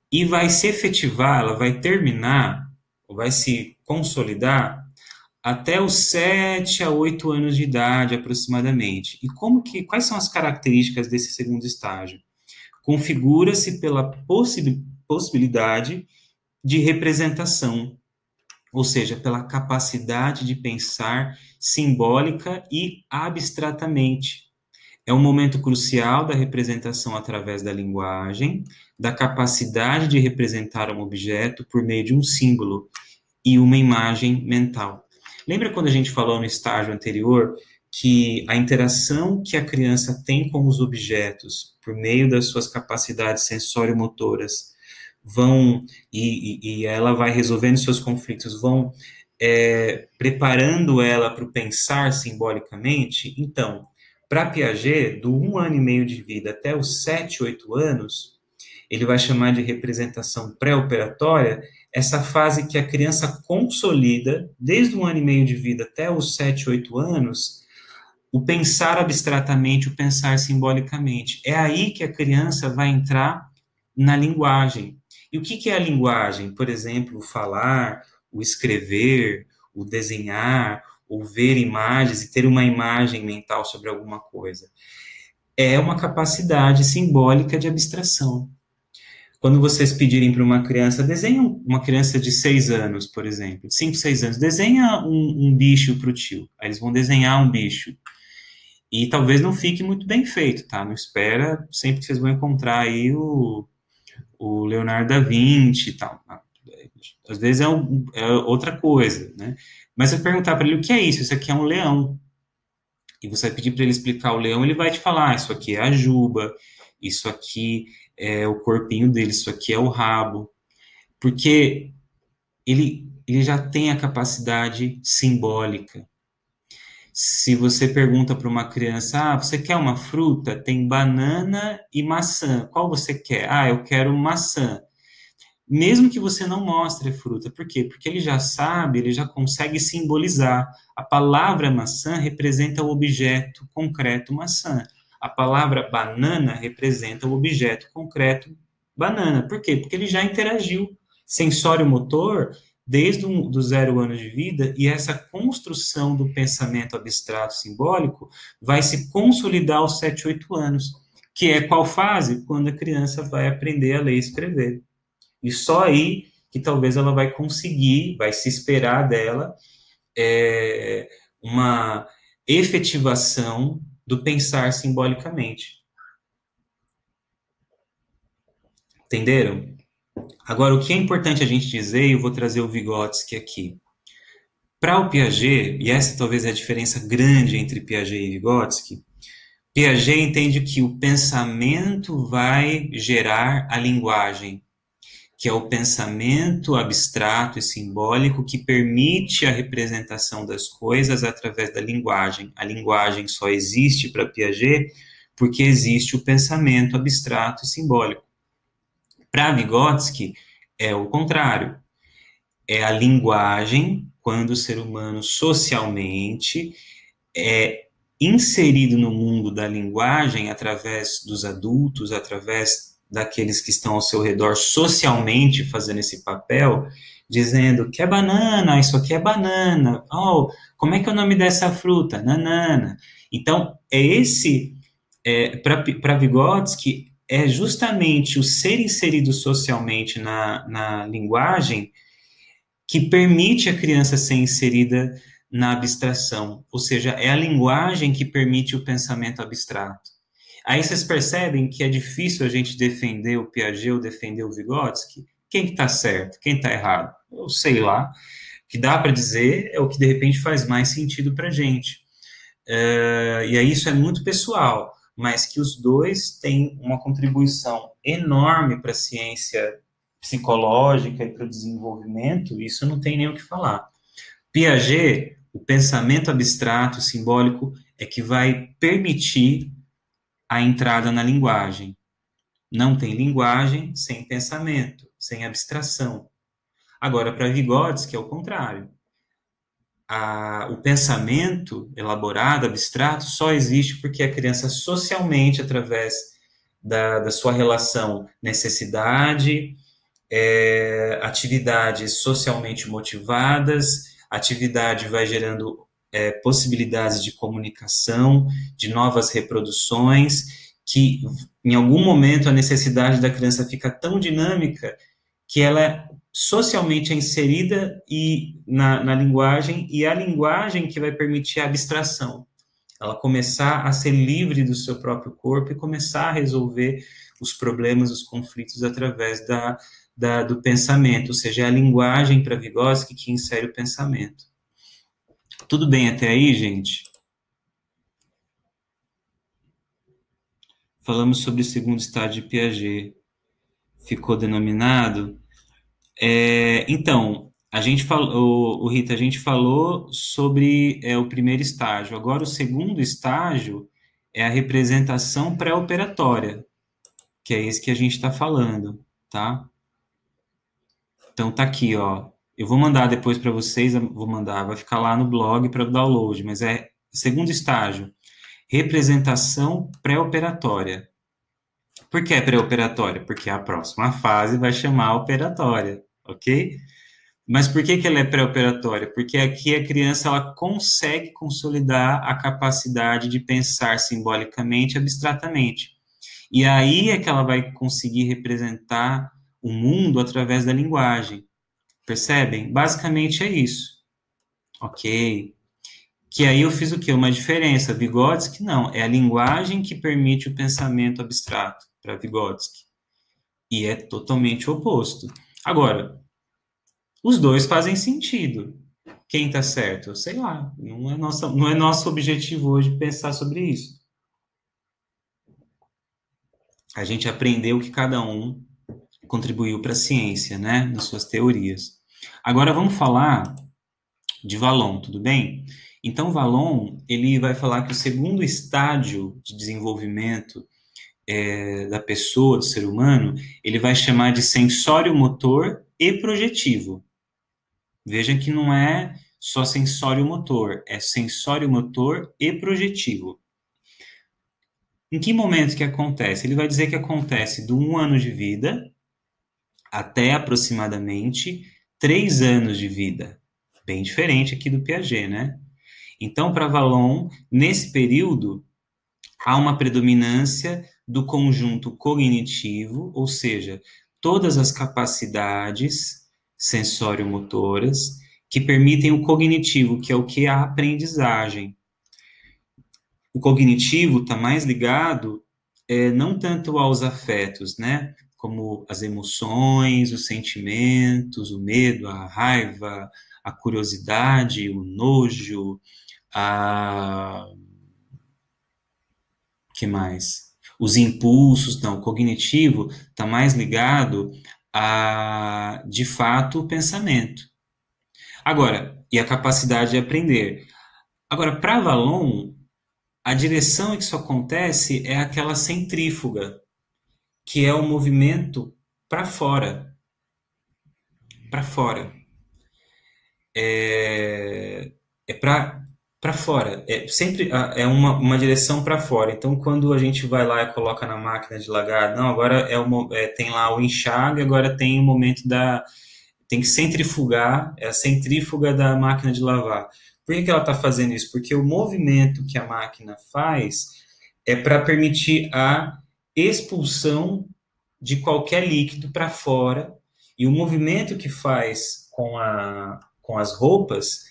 e vai se efetivar, ela vai terminar, ou vai se consolidar, até os 7 a 8 anos de idade, aproximadamente. E quais são as características desse segundo estágio? Configura-se pela possibilidade de representação, ou seja, pela capacidade de pensar simbólica e abstratamente. É um momento crucial da representação através da linguagem, da capacidade de representar um objeto por meio de um símbolo e uma imagem mental. Lembra quando a gente falou no estágio anterior que a interação que a criança tem com os objetos por meio das suas capacidades sensório-motoras e ela vai resolvendo seus conflitos, vão preparando ela para o pensar simbolicamente? Então, para Piaget, do 1 ano e meio de vida até os 7, 8 anos, ele vai chamar de representação pré-operatória essa fase que a criança consolida, desde 1 ano e meio de vida até os 7, 8 anos, o pensar abstratamente, o pensar simbolicamente. É aí que a criança vai entrar na linguagem. E o que é a linguagem? Por exemplo, o falar, o escrever, o desenhar, ou ver imagens e ter uma imagem mental sobre alguma coisa. É uma capacidade simbólica de abstração. Quando vocês pedirem para uma criança, desenha uma criança de 6 anos, por exemplo, 5, 6 anos, desenha um bicho para o tio. Aí eles vão desenhar um bicho. E talvez não fique muito bem feito, tá? Não espera, sempre que vocês vão encontrar aí o Leonardo da Vinci e tal. Às vezes é outra coisa, né? Mas se eu perguntar para ele o que é isso, isso aqui é um leão. E você vai pedir para ele explicar o leão, ele vai te falar, isso aqui é a juba, isso aqui é o corpinho dele, isso aqui é o rabo, porque ele já tem a capacidade simbólica. Se você pergunta para uma criança, você quer uma fruta? Tem banana e maçã. Qual você quer? Eu quero maçã. Mesmo que você não mostre a fruta. Por quê? Porque ele já sabe, ele já consegue simbolizar. A palavra maçã representa o objeto concreto maçã. A palavra banana representa o objeto concreto banana. Por quê? Porque ele já interagiu sensório-motor desde do 0 ano de vida, e essa construção do pensamento abstrato simbólico vai se consolidar aos 7, 8 anos, que é qual fase? Quando a criança vai aprender a ler e escrever. E só aí que talvez ela vai conseguir, vai se esperar dela, uma efetivação do pensar simbolicamente. Entenderam? Agora, o que é importante a gente dizer, e eu vou trazer o Vygotsky aqui. Para o Piaget, e essa talvez é a diferença grande entre Piaget e Vygotsky, Piaget entende que o pensamento vai gerar a linguagem, que é o pensamento abstrato e simbólico que permite a representação das coisas através da linguagem. A linguagem só existe para Piaget porque existe o pensamento abstrato e simbólico. Para Vygotsky, é o contrário. É a linguagem, quando o ser humano socialmente é inserido no mundo da linguagem através dos adultos, através daqueles que estão ao seu redor socialmente fazendo esse papel, dizendo que é banana, isso aqui é banana, como é que é o nome dessa fruta? Nanana. Então, para Vygotsky, é justamente o ser inserido socialmente na linguagem que permite a criança ser inserida na abstração, ou seja, é a linguagem que permite o pensamento abstrato. Aí vocês percebem que é difícil a gente defender o Piaget ou defender o Vygotsky. Quem que está certo? Quem está errado? Eu sei lá. O que dá para dizer é o que de repente faz mais sentido para a gente. E aí isso é muito pessoal, mas que os dois têm uma contribuição enorme para a ciência psicológica e para o desenvolvimento, isso não tem nem o que falar. Piaget, o pensamento abstrato, simbólico, é que vai permitir a entrada na linguagem. Não tem linguagem sem pensamento, sem abstração. Agora, para Vygotsky, é o contrário. O pensamento elaborado, abstrato, só existe porque a criança socialmente, através da sua relação necessidade, atividades socialmente motivadas, atividade vai gerando possibilidades de comunicação, de novas reproduções, que em algum momento a necessidade da criança fica tão dinâmica que ela socialmente é inserida na linguagem, e é a linguagem que vai permitir a abstração. Ela começar a ser livre do seu próprio corpo e começar a resolver os problemas, os conflitos através do pensamento, ou seja, é a linguagem para Vygotsky que insere o pensamento. Tudo bem até aí, gente? Falamos sobre o segundo estágio de Piaget. Ficou denominado? Então, a gente falou, Rita, a gente falou sobre o primeiro estágio. Agora, o segundo estágio é a representação pré-operatória, que é esse que a gente está falando, tá? Então, tá aqui, ó. Eu vou mandar depois para vocês, vai ficar lá no blog para download, mas é segundo estágio, representação pré-operatória. Por que pré-operatória? Porque a próxima fase vai chamar operatória, ok? Mas por que ela é pré-operatória? Porque aqui a criança ela consegue consolidar a capacidade de pensar simbolicamente, abstratamente. E aí é que ela vai conseguir representar o mundo através da linguagem. Percebem? Basicamente é isso. Ok? Que aí eu fiz o quê? Uma diferença. Vygotsky, não. É a linguagem que permite o pensamento abstrato para Vygotsky. E é totalmente o oposto. Agora, os dois fazem sentido. Quem está certo? Sei lá. Não é nosso objetivo hoje pensar sobre isso. a gente aprendeu que cada um contribuiu para a ciência, né, nas suas teorias. Agora vamos falar de Vallon, tudo bem? Então, Vallon, ele vai falar que o segundo estágio de desenvolvimento da pessoa, do ser humano, ele vai chamar de sensório-motor e projetivo. Veja que não é só sensório-motor, é sensório-motor e projetivo. Em que momento que acontece? Ele vai dizer que acontece do 1 ano de vida até aproximadamente 3 anos de vida. Bem diferente aqui do Piaget, né? Então, para Vallon, nesse período, há uma predominância do conjunto cognitivo, ou seja, todas as capacidades sensório-motoras que permitem o cognitivo, que é o que? A aprendizagem. O cognitivo está mais ligado não tanto aos afetos, né? Como as emoções, os sentimentos, o medo, a raiva, a curiosidade, o nojo, a... que mais? Os impulsos, não, o cognitivo está mais ligado a, de fato, o pensamento. Agora, e a capacidade de aprender. Agora, para Vallon, a direção em que isso acontece é aquela centrífuga, que é o movimento para fora. Para fora. É para fora. É sempre uma direção para fora. Então, quando a gente vai lá e coloca na máquina de lagar, não, agora tem lá o enxágue, agora tem o momento da. Tem que centrifugar, é a centrífuga da máquina de lavar. Por que ela está fazendo isso? Porque o movimento que a máquina faz é para permitir a expulsão de qualquer líquido para fora, e o movimento que faz com as roupas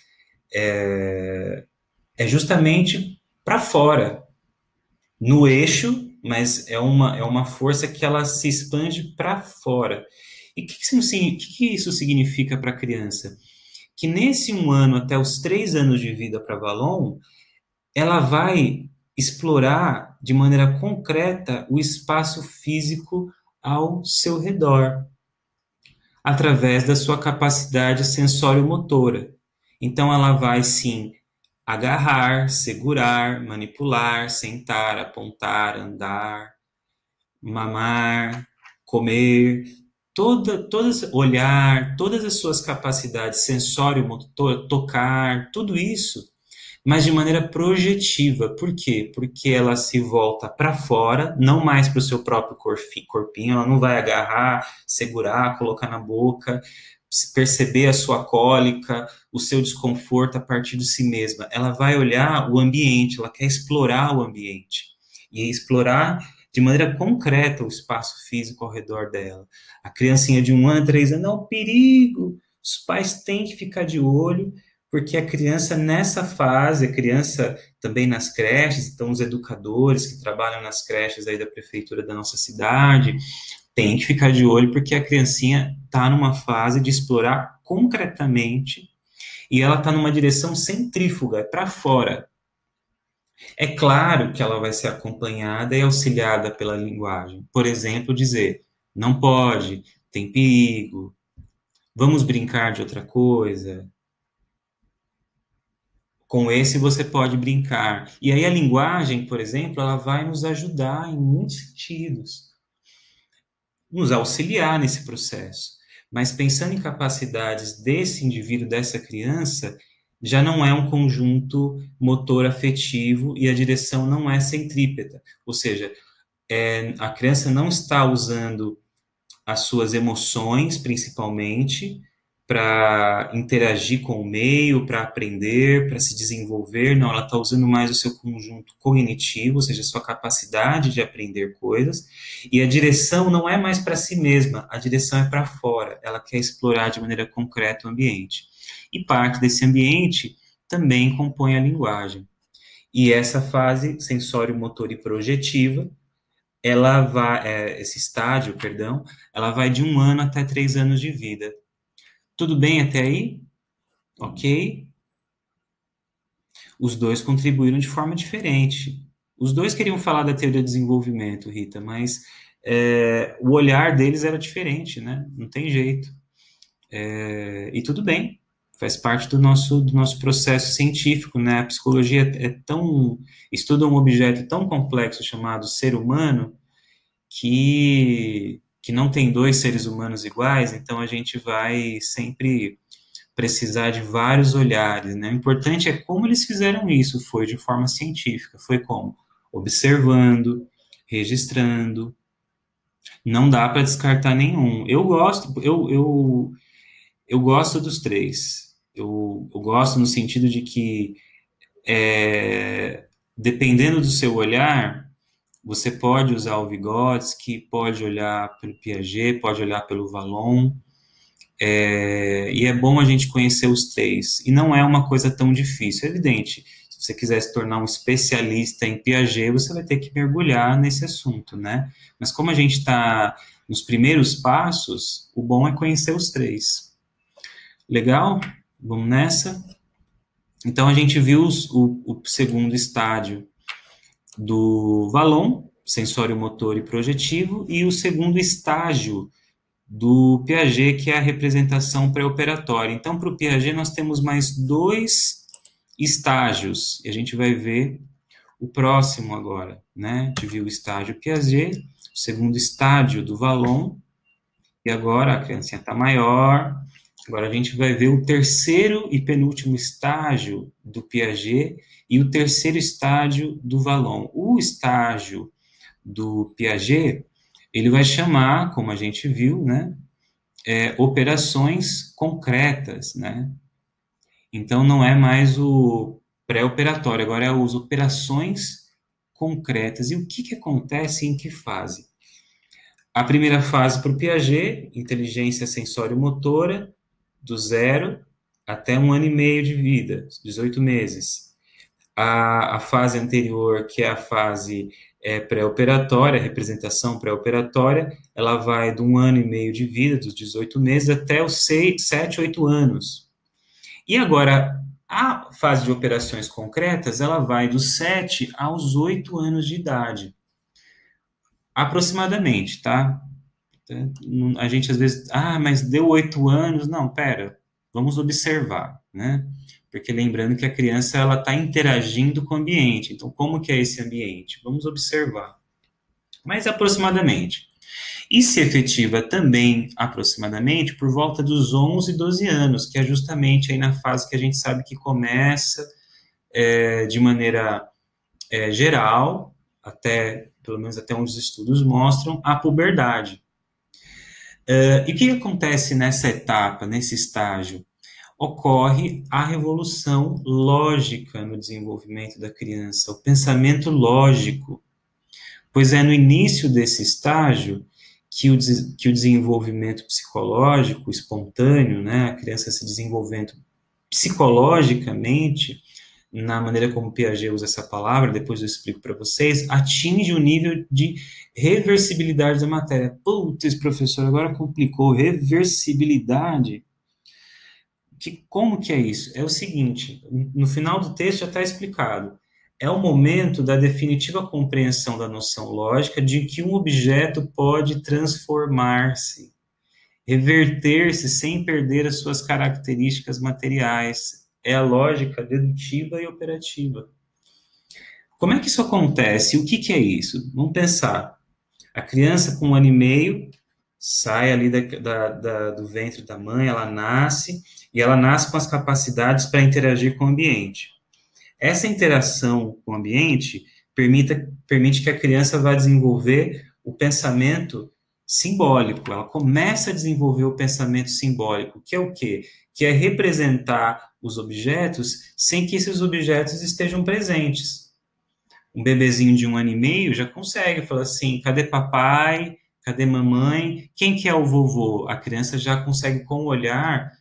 é justamente para fora, no eixo, mas é uma força que ela se expande para fora. E o que isso significa para a criança? Que nesse 1 ano até os 3 anos de vida para Vallon, ela vai explorar de maneira concreta o espaço físico ao seu redor, através da sua capacidade sensório-motora. Então, ela vai, sim, agarrar, segurar, manipular, sentar, apontar, andar, mamar, comer, olhar, todas as suas capacidades sensório-motor, tocar, tudo isso, mas de maneira projetiva. Por quê? Porque ela se volta para fora, não mais para o seu próprio corpinho, ela não vai agarrar, segurar, colocar na boca, perceber a sua cólica, o seu desconforto a partir de si mesma. Ela vai olhar o ambiente, ela quer explorar o ambiente. E explorar de maneira concreta o espaço físico ao redor dela. A criancinha de 1 ano, 3 anos, não, perigo! Os pais têm que ficar de olho, porque a criança nessa fase, a criança também nas creches, então os educadores que trabalham nas creches aí da prefeitura da nossa cidade, tem que ficar de olho, porque a criancinha está numa fase de explorar concretamente, e ela está numa direção centrífuga, para fora. É claro que ela vai ser acompanhada e auxiliada pela linguagem. Por exemplo, dizer, não pode, tem perigo, vamos brincar de outra coisa. Com esse você pode brincar. E aí a linguagem, por exemplo, ela vai nos ajudar em muitos sentidos, nos auxiliar nesse processo. Mas pensando em capacidades desse indivíduo, dessa criança, já não é um conjunto motor afetivo e a direção não é centrípeta. Ou seja, a criança não está usando as suas emoções, principalmente, para interagir com o meio, para aprender, para se desenvolver. Não, ela está usando mais o seu conjunto cognitivo, ou seja, a sua capacidade de aprender coisas. E a direção não é mais para si mesma, a direção é para fora. Ela quer explorar de maneira concreta o ambiente. E parte desse ambiente também compõe a linguagem. E essa fase sensório-motor e projetiva, ela vai, esse estágio, perdão, ela vai de 1 ano até 3 anos de vida. Tudo bem até aí? Ok? Os dois contribuíram de forma diferente. Os dois queriam falar da teoria do desenvolvimento, Rita, mas o olhar deles era diferente, né? Não tem jeito. E tudo bem, faz parte do nosso processo científico, né? A psicologia estuda um objeto tão complexo chamado ser humano, que não tem dois seres humanos iguais, então a gente vai sempre precisar de vários olhares, né? O importante é como eles fizeram isso, foi de forma científica, foi como? Observando, registrando, não dá para descartar nenhum. Eu gosto dos três. Eu gosto no sentido de que, dependendo do seu olhar, você pode usar o Vygotsky, pode olhar pelo Piaget, pode olhar pelo Vallon, e é bom a gente conhecer os três. E não é uma coisa tão difícil, é evidente. Se você quiser se tornar um especialista em Piaget, você vai ter que mergulhar nesse assunto, né? Mas como a gente está nos primeiros passos, o bom é conhecer os três. Legal? Vamos nessa? Então, a gente viu o segundo estádio do Vallon, sensório motor e projetivo, e o segundo estágio do Piaget, que é a representação pré-operatória. Então, para o Piaget, nós temos mais 2 estágios, e a gente vai ver o próximo agora, né? A gente viu o estágio Piaget, o segundo estádio do Vallon, e agora a criança está maior. Agora a gente vai ver o terceiro e penúltimo estágio do Piaget e o terceiro estágio do Vallon. O estágio do Piaget, ele vai chamar, como a gente viu, né, operações concretas, né? Então não é mais o pré-operatório, agora é as operações concretas. E o que acontece em que fase? A primeira fase para o Piaget, inteligência sensório-motora, do 0 até 1 ano e meio de vida, 18 meses. A fase anterior, que é a fase pré-operatória, representação pré-operatória, ela vai de 1 ano e meio de vida, dos 18 meses, até os 7, 8 anos. E agora, a fase de operações concretas, ela vai dos 7 aos 8 anos de idade. Aproximadamente, tá? A gente às vezes, mas deu 8 anos. Não, pera, vamos observar, né? Porque lembrando que a criança, ela está interagindo com o ambiente. Então, como que é esse ambiente? Vamos observar. Mas aproximadamente. E se efetiva também, aproximadamente, por volta dos 11, 12 anos, que é justamente aí na fase que a gente sabe que começa de maneira geral, pelo menos até onde os estudos mostram, a puberdade. E o que acontece nessa etapa, nesse estágio? Ocorre a revolução lógica no desenvolvimento da criança, o pensamento lógico, pois é no início desse estágio que o desenvolvimento psicológico espontâneo, né, a criança se desenvolvendo psicologicamente, na maneira como Piaget usa essa palavra, depois eu explico para vocês, atinge o nível de reversibilidade da matéria. Putz, professor, agora complicou. Reversibilidade. Como que é isso? É o seguinte, no final do texto já está explicado. É o momento da definitiva compreensão da noção lógica de que um objeto pode transformar-se, reverter-se sem perder as suas características materiais. É a lógica dedutiva e operativa. Como é que isso acontece? O que é isso? Vamos pensar. A criança com 1 ano e meio sai ali do ventre da mãe, ela nasce, e ela nasce com as capacidades para interagir com o ambiente. Essa interação com o ambiente permite que a criança vá desenvolver o pensamento simbólico. Ela começa a desenvolver o pensamento simbólico, que é o quê? Que é representar os objetos sem que esses objetos estejam presentes. Um bebezinho de 1 ano e meio já consegue falar assim, cadê papai? Cadê mamãe? Quem que é o vovô? A criança já consegue, com o olhar,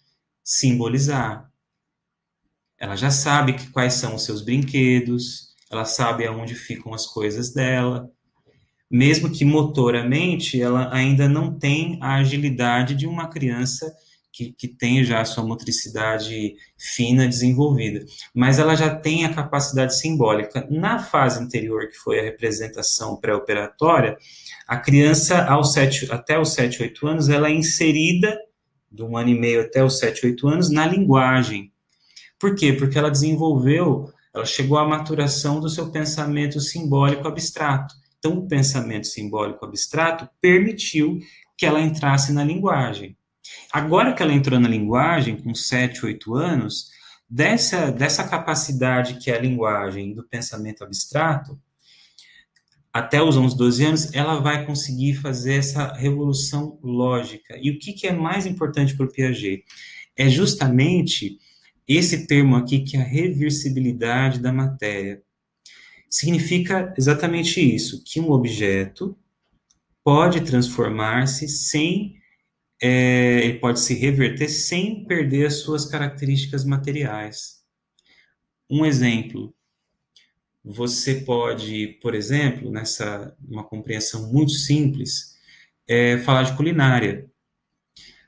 simbolizar. Ela já sabe quais são os seus brinquedos, ela sabe aonde ficam as coisas dela, mesmo que motoramente ela ainda não tem a agilidade de uma criança que tem já a sua motricidade fina desenvolvida, mas ela já tem a capacidade simbólica. Na fase anterior, que foi a representação pré-operatória, a criança, até os 7, 8 anos, ela é inserida, de 1 ano e meio até os 7, 8 anos, na linguagem. Por quê? Porque ela chegou à maturação do seu pensamento simbólico abstrato. Então, o pensamento simbólico abstrato permitiu que ela entrasse na linguagem. Agora que ela entrou na linguagem, com 7, 8 anos, dessa capacidade que é a linguagem do pensamento abstrato, até os 11, 12 anos, ela vai conseguir fazer essa revolução lógica. E o que é mais importante para o Piaget? É justamente esse termo aqui, que é a reversibilidade da matéria. Significa exatamente isso, que um objeto pode transformar-se ele pode se reverter sem perder as suas características materiais. Um exemplo, você pode, por exemplo, uma compreensão muito simples, falar de culinária.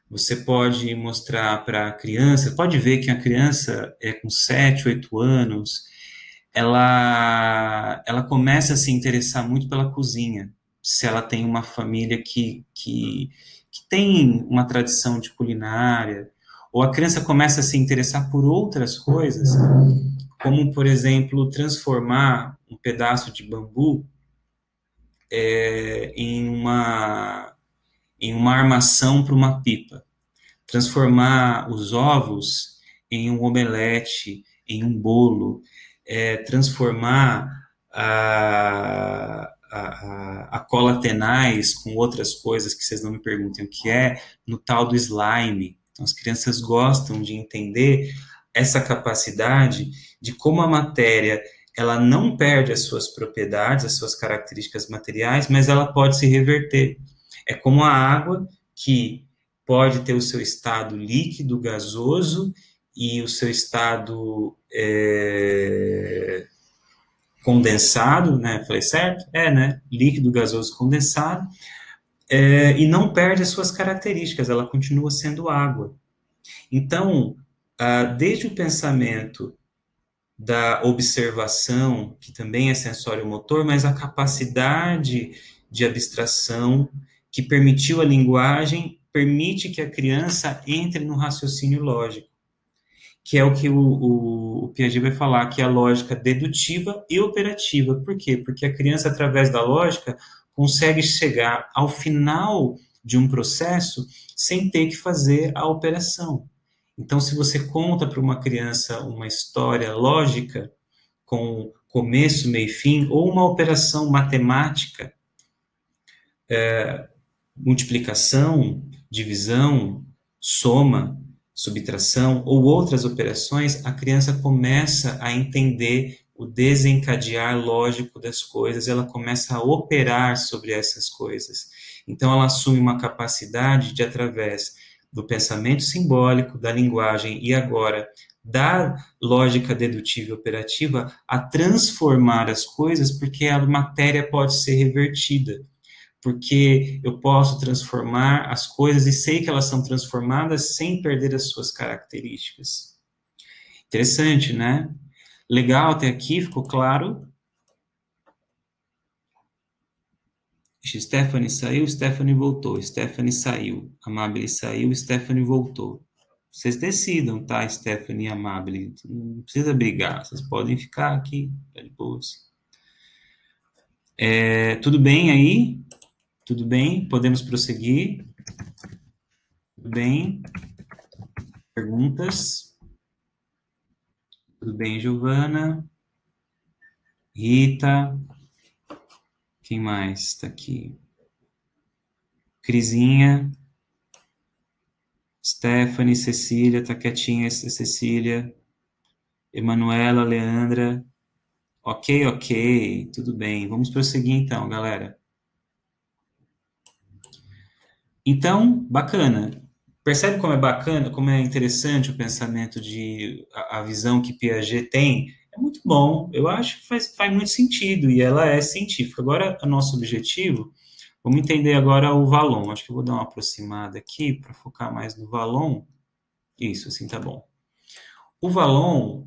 Você pode mostrar para a criança, pode ver que a criança com 7, 8 anos, ela começa a se interessar muito pela cozinha, se ela tem uma família que tem uma tradição de culinária, ou a criança começa a se interessar por outras coisas, como, por exemplo, transformar um pedaço de bambu em uma armação para uma pipa, transformar os ovos em um omelete, em um bolo, transformar a cola tenaz com outras coisas que vocês não me perguntem o que é, no tal do slime. Então, as crianças gostam de entender essa capacidade de como a matéria ela não perde as suas propriedades, as suas características materiais, mas ela pode se reverter. É como a água, que pode ter o seu estado líquido, gasoso, e o seu estado condensado, né? Falei certo? Né? Líquido, gasoso, condensado, e não perde as suas características, ela continua sendo água. Então, desde o pensamento da observação, que também é sensório-motor, mas a capacidade de abstração que permitiu a linguagem, permite que a criança entre no raciocínio lógico, que é o que o Piaget vai falar, que é a lógica dedutiva e operativa. Por quê? Porque a criança, através da lógica, consegue chegar ao final de um processo sem ter que fazer a operação. Então, se você conta para uma criança uma história lógica, com começo, meio e fim, ou uma operação matemática, multiplicação, divisão, soma, subtração, ou outras operações, a criança começa a entender o desencadear lógico das coisas, ela começa a operar sobre essas coisas. Então, ela assume uma capacidade de, através do pensamento simbólico, da linguagem e agora da lógica dedutiva e operativa, a transformar as coisas, porque a matéria pode ser revertida. Porque eu posso transformar as coisas e sei que elas são transformadas sem perder as suas características. Interessante, né? Legal até aqui, ficou claro? Stephanie saiu, Stephanie voltou. Stephanie saiu, Amabile saiu, Stephanie voltou. Vocês decidam, tá, Stephanie e Amabile? Não precisa brigar, vocês podem ficar aqui, depois. Tudo bem aí? Tudo bem? Podemos prosseguir? Tudo bem? Perguntas? Tudo bem, Giovana? Rita? Quem mais está aqui? Crisinha? Stephanie, Cecília, tá quietinha, Cecília? Emanuela, Leandra? Ok, tudo bem. Vamos prosseguir então, galera. Então, bacana. Percebe como é bacana, como é interessante o pensamento a visão que Piaget tem? É muito bom, eu acho que faz muito sentido, e ela é científica. Agora, o nosso objetivo, vamos entender agora o Vallon. Acho que eu vou dar uma aproximada aqui, para focar mais no Vallon. Isso, assim tá bom. O Vallon,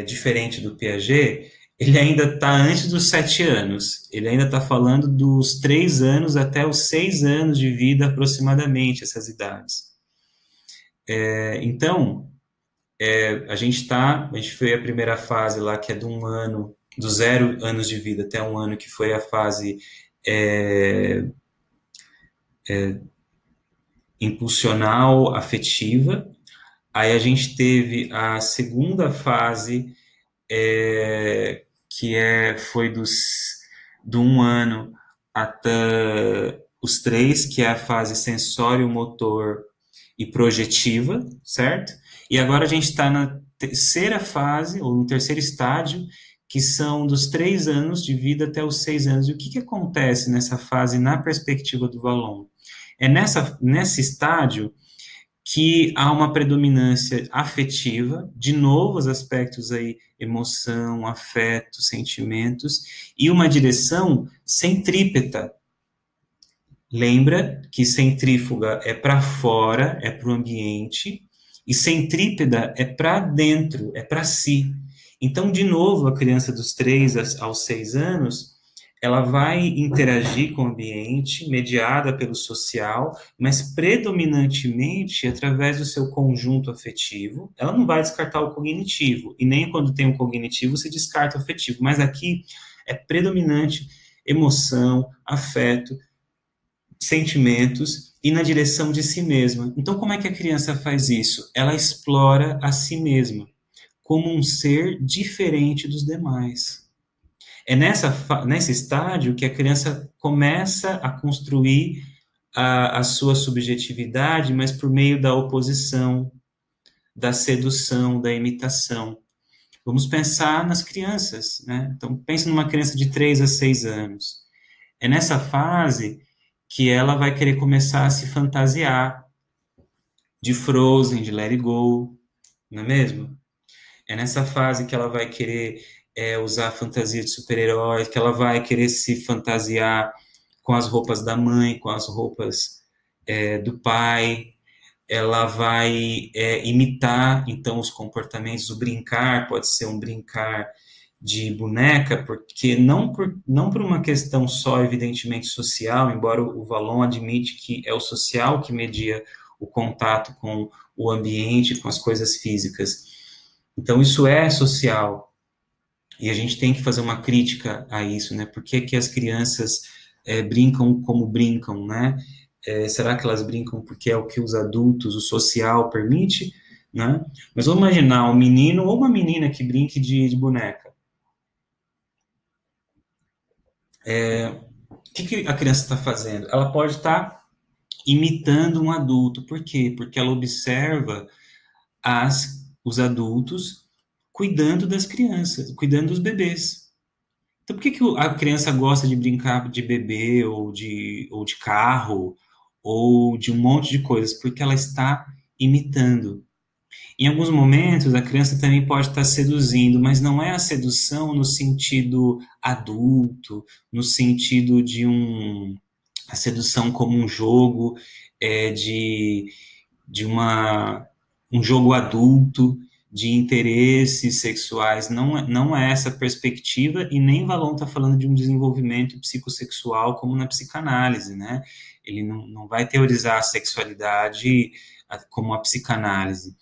diferente do Piaget, ele ainda está antes dos 7 anos. Ele ainda está falando dos 3 anos até os 6 anos de vida, aproximadamente, essas idades. Então, a gente foi a primeira fase lá, que é de 1 ano, dos 0 anos de vida até 1 ano, que foi a fase impulsional afetiva. Aí a gente teve a segunda fase, que foi do 1 ano até os 3, que é a fase sensório-motor e projetiva, certo? E agora a gente está na terceira fase, ou no terceiro estágio, que são dos 3 anos de vida até os 6 anos. E o que acontece nessa fase na perspectiva do Vallon? É nesse estágio que há uma predominância afetiva, de novo os aspectos aí, emoção, afeto, sentimentos, e uma direção centrípeta. Lembra que centrífuga é para fora, é para o ambiente, e centrípeda é para dentro, é para si. Então, de novo, a criança dos 3 aos 6 anos, ela vai interagir com o ambiente, mediada pelo social, mas predominantemente através do seu conjunto afetivo. Ela não vai descartar o cognitivo, e nem quando tem o cognitivo se descarta o afetivo, mas aqui é predominante emoção, afeto, sentimentos e na direção de si mesma. Então, como é que a criança faz isso? Ela explora a si mesma como um ser diferente dos demais. É nesse estágio que a criança começa a construir a sua subjetividade, mas por meio da oposição, da sedução, da imitação. Vamos pensar nas crianças, né? Então, pense numa criança de 3 a 6 anos. É nessa fase que ela vai querer começar a se fantasiar de Frozen, de Let It Go, não é mesmo? É nessa fase que ela vai querer usar fantasia de super-heróis, que ela vai querer se fantasiar com as roupas da mãe, com as roupas do pai. Ela vai imitar, então, os comportamentos. O brincar pode ser um brincar de boneca, porque não por uma questão só, evidentemente, social, embora o Vallon admite que é o social que media o contato com o ambiente, com as coisas físicas. Então, isso é social, e a gente tem que fazer uma crítica a isso, né? Por que as crianças brincam como brincam, né? Será que elas brincam porque é o que os adultos, o social permite, né? Mas vamos imaginar um menino ou uma menina que brinque de boneca. O que a criança está fazendo? Ela pode estar imitando um adulto. Por quê? Porque ela observa os adultos cuidando das crianças, cuidando dos bebês. Então, por que a criança gosta de brincar de bebê, ou de carro, ou de um monte de coisas? Porque ela está imitando. Em alguns momentos, a criança também pode estar seduzindo, mas não é a sedução no sentido adulto, no sentido de a sedução como um jogo, de um jogo adulto, de interesses sexuais. Não é essa perspectiva, e nem Vallon está falando de um desenvolvimento psicossexual como na psicanálise, né? Ele não vai teorizar a sexualidade como a psicanálise.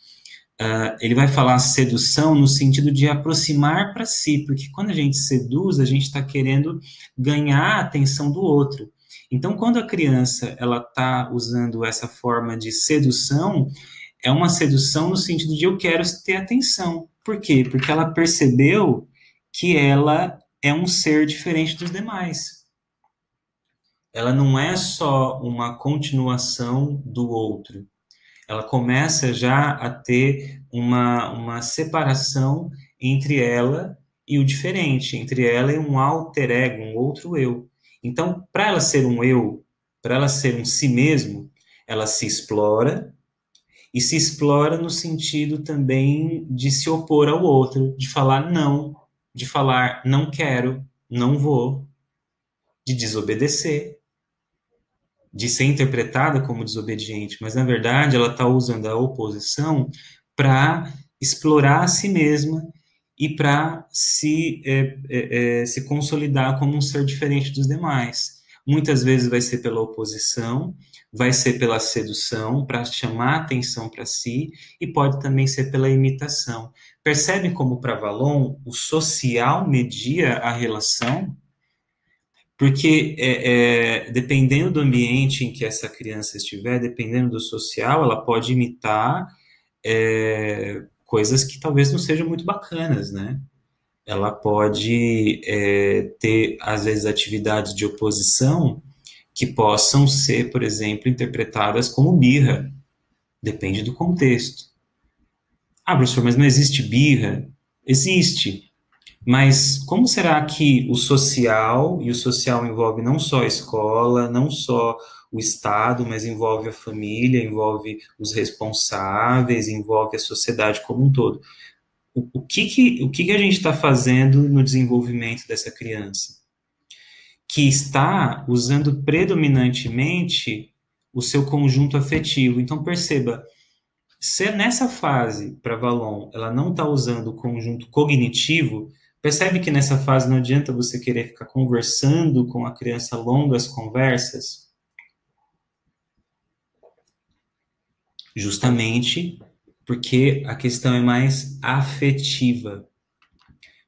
Ele vai falar sedução no sentido de aproximar para si, porque quando a gente seduz, a gente está querendo ganhar a atenção do outro. Então, quando a criança ela está usando essa forma de sedução, é uma sedução no sentido de eu quero ter atenção. Por quê? Porque ela percebeu que ela é um ser diferente dos demais. Ela não é só uma continuação do outro. Ela começa já a ter uma separação entre ela e o diferente, entre ela e um alter ego, um outro eu. Então, para ela ser um eu, para ela ser um si mesmo, ela se explora, e se explora no sentido também de se opor ao outro, de falar não, de falar não quero, não vou, de desobedecer. de ser interpretada como desobediente, mas na verdade ela está usando a oposição para explorar a si mesma e para se consolidar como um ser diferente dos demais. Muitas vezes vai ser pela oposição, vai ser pela sedução, para chamar atenção para si, e pode também ser pela imitação. Percebe como para Valon o social media a relação? Porque dependendo do ambiente em que essa criança estiver, dependendo do social, ela pode imitar coisas que talvez não sejam muito bacanas, né? Ela pode ter, às vezes, atividades de oposição que possam ser, por exemplo, interpretadas como birra. Depende do contexto. Ah, professor, mas não existe birra? Existe. Mas como será que o social, e o social envolve não só a escola, não só o Estado, mas envolve a família, envolve os responsáveis, envolve a sociedade como um todo? O que a gente está fazendo no desenvolvimento dessa criança? Que está usando predominantemente o seu conjunto afetivo. Então, perceba, se nessa fase, para Valon, ela não está usando o conjunto cognitivo, percebe que nessa fase não adianta você querer ficar conversando com a criança longas conversas? Justamente porque a questão é mais afetiva.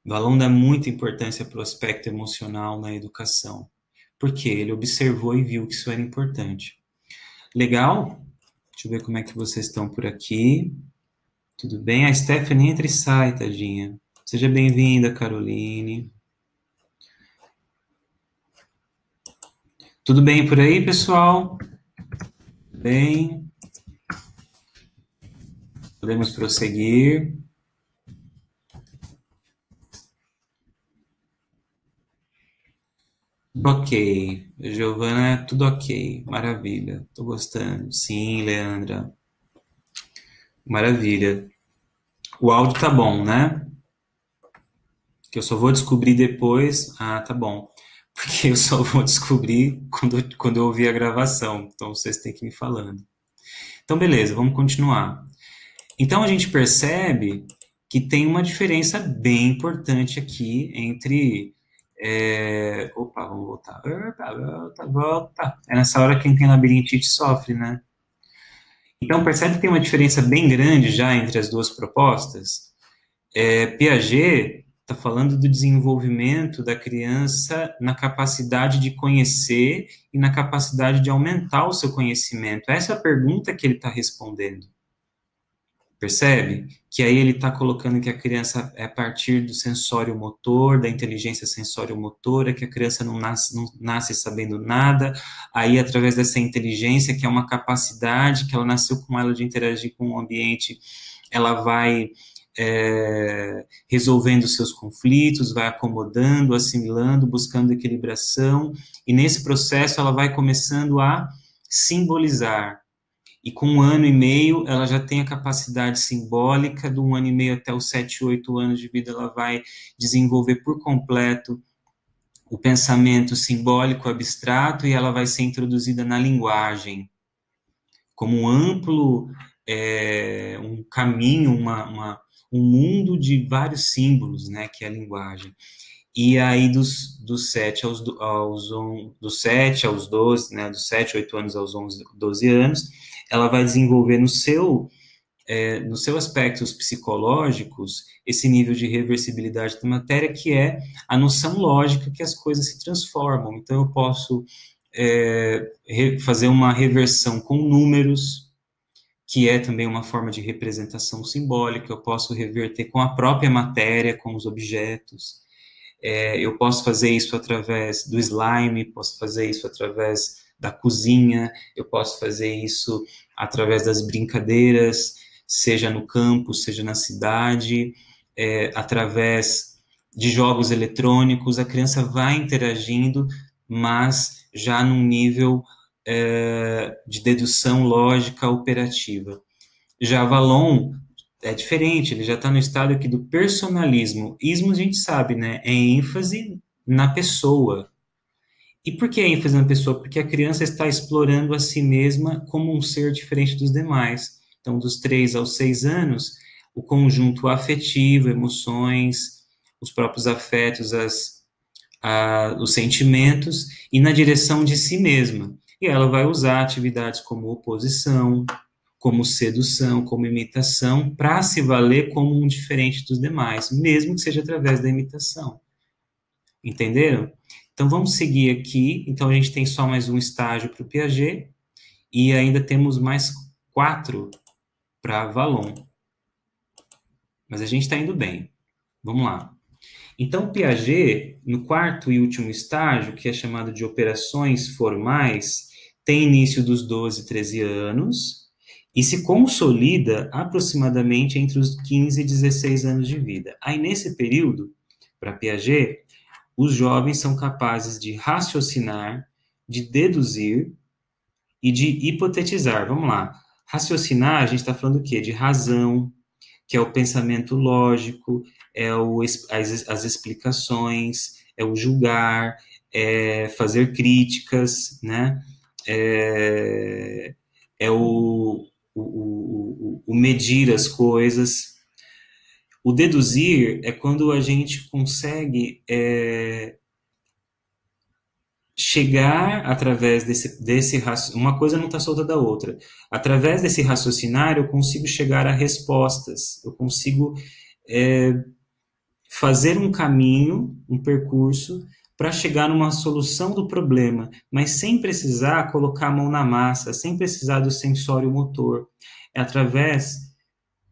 Valon dá muita importância para o aspecto emocional na educação, porque ele observou e viu que isso era importante. Legal? Deixa eu ver como é que vocês estão por aqui. Tudo bem? A Stephanie entra e sai, tadinha. Seja bem-vinda, Caroline. Tudo bem por aí, pessoal? Bem? Podemos prosseguir. Ok. Giovana, tudo ok. Maravilha. Tô gostando. Sim, Leandra. Maravilha. O áudio tá bom, né? Que eu só vou descobrir depois. Ah, tá bom. Porque eu só vou descobrir quando eu ouvir a gravação. Então vocês têm que ir me falando. Então, beleza, vamos continuar. Então a gente percebe que tem uma diferença bem importante aqui entre. Opa, vamos voltar. Volta. É nessa hora que quem tem labirintite sofre, né? Então percebe que tem uma diferença bem grande já entre as duas propostas. Piaget está falando do desenvolvimento da criança na capacidade de conhecer e na capacidade de aumentar o seu conhecimento. Essa é a pergunta que ele está respondendo. Percebe? Que aí ele está colocando que a criança é a partir do sensório motor, da inteligência sensório motora, que a criança não nasce sabendo nada, aí através dessa inteligência, que é uma capacidade que ela nasceu com ela de interagir com o ambiente, ela vai resolvendo seus conflitos, vai acomodando, assimilando, buscando equilibração, e nesse processo ela vai começando a simbolizar. E com 1 ano e meio, ela já tem a capacidade simbólica, do 1 ano e meio até os 7, 8 anos de vida, ela vai desenvolver por completo o pensamento simbólico abstrato, e ela vai ser introduzida na linguagem, como um amplo um caminho, um mundo de vários símbolos, né, que é a linguagem. E aí dos 7 aos 12, né, dos 7, 8 anos aos 11, 12 anos, ela vai desenvolver no seu aspectos psicológicos esse nível de reversibilidade da matéria, que é a noção lógica que as coisas se transformam. Então eu posso fazer uma reversão com números, que é também uma forma de representação simbólica. Eu posso reverter com a própria matéria, com os objetos. Eu posso fazer isso através do slime, posso fazer isso através da cozinha, eu posso fazer isso através das brincadeiras, seja no campo, seja na cidade, através de jogos eletrônicos. A criança vai interagindo, mas já num nível de dedução lógica operativa. Já Valon é diferente, ele já está no estado aqui do personalismo. Ismo a gente sabe, né? É ênfase na pessoa. E por que a ênfase na pessoa? Porque a criança está explorando a si mesma como um ser diferente dos demais. Então, dos 3 aos 6 anos, o conjunto afetivo, emoções, os próprios afetos, os sentimentos, e na direção de si mesma. E ela vai usar atividades como oposição, como sedução, como imitação, para se valer como um diferente dos demais, mesmo que seja através da imitação. Entenderam? Então vamos seguir aqui. Então a gente tem só mais um estágio para o Piaget e ainda temos mais 4 para Vallon. Mas a gente está indo bem. Vamos lá. Então Piaget, no quarto e último estágio, que é chamado de operações formais, tem início dos 12 e 13 anos e se consolida aproximadamente entre os 15 e 16 anos de vida. Aí nesse período, para Piaget, os jovens são capazes de raciocinar, de deduzir e de hipotetizar. Vamos lá. Raciocinar, a gente está falando o quê? De razão, que é o pensamento lógico, as explicações, é o julgar, é fazer críticas, né? É o medir as coisas. O deduzir é quando a gente consegue chegar através uma coisa não está solta da outra. Através desse raciocinário, eu consigo chegar a respostas, eu consigo fazer um caminho, um percurso, para chegar numa solução do problema, mas sem precisar colocar a mão na massa, sem precisar do sensório motor. É através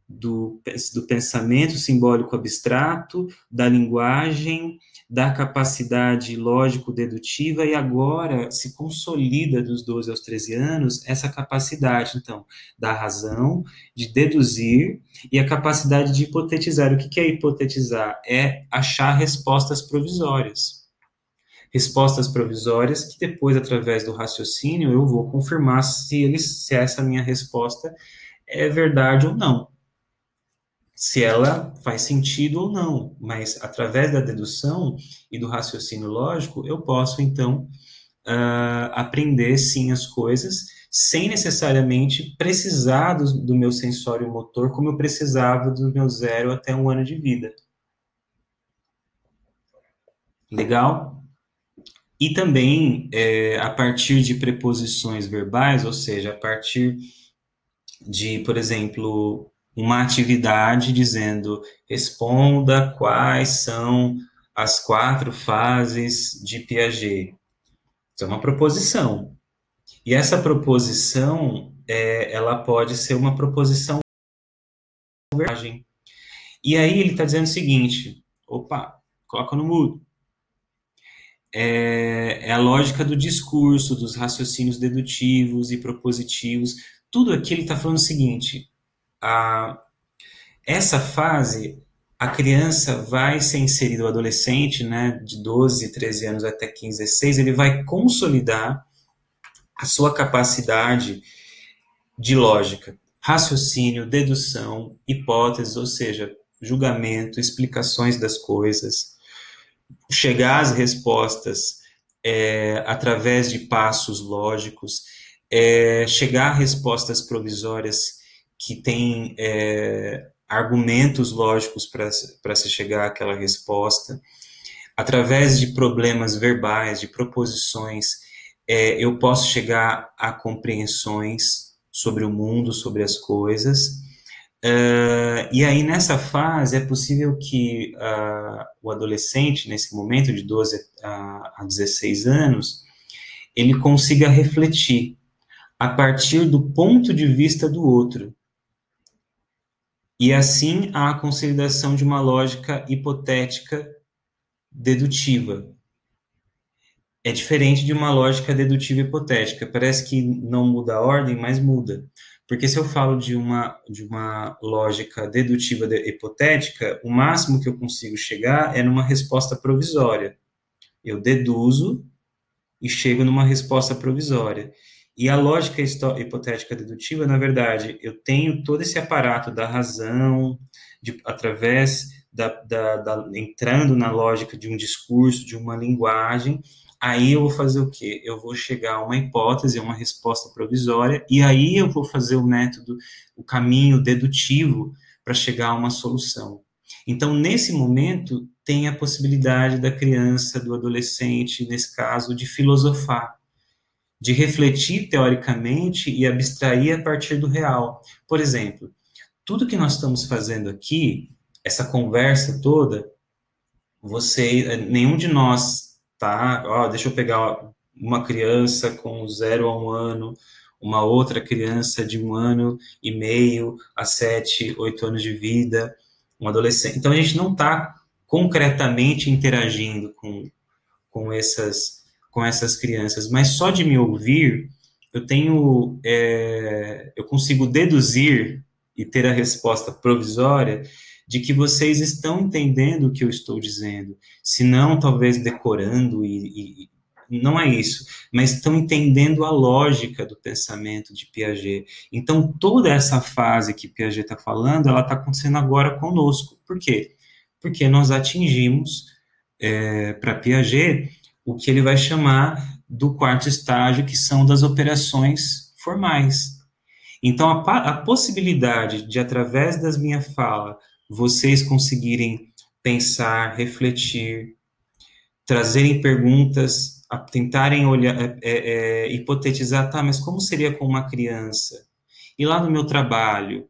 do pensamento simbólico abstrato, da linguagem, da capacidade lógico-dedutiva, e agora se consolida dos 12 aos 13 anos essa capacidade, então, da razão, de deduzir, e a capacidade de hipotetizar. O que é hipotetizar? É achar respostas provisórias. Respostas provisórias que depois, através do raciocínio, eu vou confirmar se essa minha resposta é verdade ou não, se ela faz sentido ou não, mas através da dedução e do raciocínio lógico, eu posso, então, aprender, sim, as coisas, sem necessariamente precisar do meu sensório motor, como eu precisava do meu 0 até 1 ano de vida. Legal? E também, a partir de preposições verbais, ou seja, a partir de, por exemplo, uma atividade dizendo responda quais são as 4 fases de Piaget. Isso é uma proposição. E essa proposição, ela pode ser uma proposição verdade. E aí ele está dizendo o seguinte, opa, coloca no mudo. É a lógica do discurso, dos raciocínios dedutivos e propositivos. Tudo aqui ele está falando o seguinte, essa fase, a criança vai ser inserida, o adolescente, né, de 12, 13 anos até 15, 16, ele vai consolidar a sua capacidade de lógica, raciocínio, dedução, hipóteses, ou seja, julgamento, explicações das coisas, chegar às respostas através de passos lógicos, chegar a respostas provisórias que têm argumentos lógicos para se chegar àquela resposta, através de problemas verbais, de proposições, eu posso chegar a compreensões sobre o mundo, sobre as coisas. E aí, nessa fase, é possível que o adolescente, nesse momento de 12 a 16 anos, ele consiga refletir a partir do ponto de vista do outro. E assim há a consolidação de uma lógica hipotética dedutiva. É diferente de uma lógica dedutiva hipotética. Parece que não muda a ordem, mas muda. Porque se eu falo de uma lógica dedutiva hipotética, o máximo que eu consigo chegar é numa resposta provisória. Eu deduzo e chego numa resposta provisória. E a lógica hipotética dedutiva, na verdade, eu tenho todo esse aparato da razão, através entrando na lógica de um discurso, de uma linguagem, Aí eu vou fazer o quê? Eu vou chegar a uma hipótese, a uma resposta provisória, e aí eu vou fazer o método, o caminho dedutivo para chegar a uma solução. Então, nesse momento, tem a possibilidade da criança, do adolescente, nesse caso, de filosofar, de refletir teoricamente e abstrair a partir do real. Por exemplo, tudo que nós estamos fazendo aqui, essa conversa toda, nenhum de nós, tá? Ó, deixa eu pegar uma criança com 0 a 1 ano, uma outra criança de 1 ano e meio a 7, 8 anos de vida, um adolescente. Então a gente não está concretamente interagindo com essas crianças, mas só de me ouvir, eu consigo deduzir e ter a resposta provisória de que vocês estão entendendo o que eu estou dizendo, se não talvez decorando não é isso, mas estão entendendo a lógica do pensamento de Piaget. Então, toda essa fase que Piaget está falando, ela está acontecendo agora conosco. Por quê? Porque nós atingimos, para Piaget, o que ele vai chamar do quarto estágio, que são das operações formais. Então, a possibilidade de, através das minha fala, vocês conseguirem pensar, refletir, trazerem perguntas, tentarem olhar, hipotetizar, tá, mas como seria com uma criança? E lá no meu trabalho?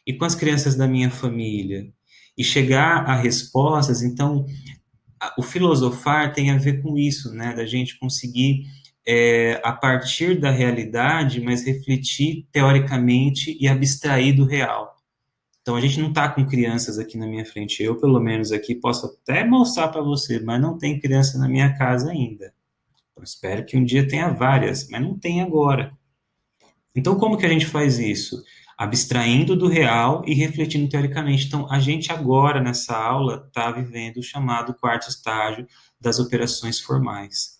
E com as crianças da minha família? E chegar a respostas, então, o filosofar tem a ver com isso, né, da gente conseguir, a partir da realidade, mas refletir teoricamente e abstrair do real. Então, a gente não está com crianças aqui na minha frente. Eu, pelo menos, aqui posso até mostrar para você, mas não tem criança na minha casa ainda. Eu espero que um dia tenha várias, mas não tem agora. Então, como que a gente faz isso? Abstraindo do real e refletindo teoricamente. Então, a gente agora, nessa aula, está vivendo o chamado quarto estágio das operações formais.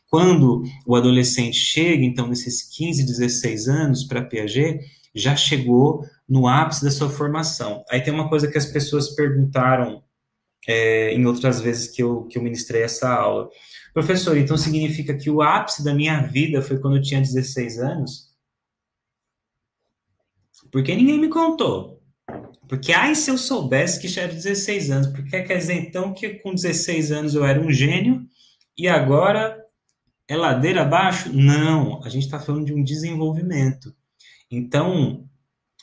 Quando o adolescente chega, então, nesses 15, 16 anos, para Piaget, já chegou no ápice da sua formação. Aí tem uma coisa que as pessoas perguntaram em outras vezes que eu ministrei essa aula. Professor, então significa que o ápice da minha vida foi quando eu tinha 16 anos? Porque ninguém me contou. Porque, ai, se eu soubesse que já era 16 anos, porque quer dizer, então, que com 16 anos eu era um gênio e agora é ladeira abaixo? Não, a gente está falando de um desenvolvimento. Então,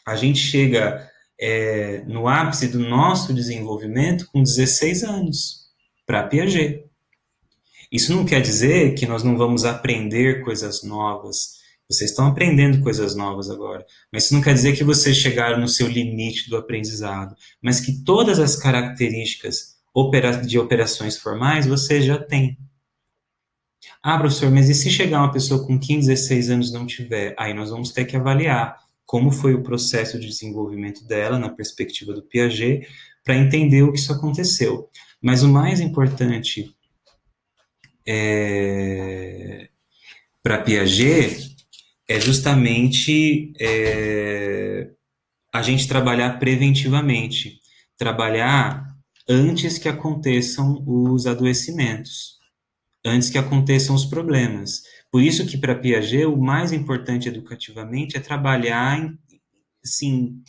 a gente chega no ápice do nosso desenvolvimento com 16 anos, para Piaget. Isso não quer dizer que nós não vamos aprender coisas novas. Vocês estão aprendendo coisas novas agora. Mas isso não quer dizer que vocês chegaram no seu limite do aprendizado. Mas que todas as características de operações formais vocês já têm. Ah, professor, mas e se chegar uma pessoa com 15, 16 anos e não tiver? Aí nós vamos ter que avaliar como foi o processo de desenvolvimento dela, na perspectiva do Piaget, para entender o que isso aconteceu. Mas o mais importante para Piaget é justamente a gente trabalhar preventivamente, trabalhar antes que aconteçam os adoecimentos, antes que aconteçam os problemas. Por isso que, para Piaget, o mais importante educativamente é trabalhar, assim,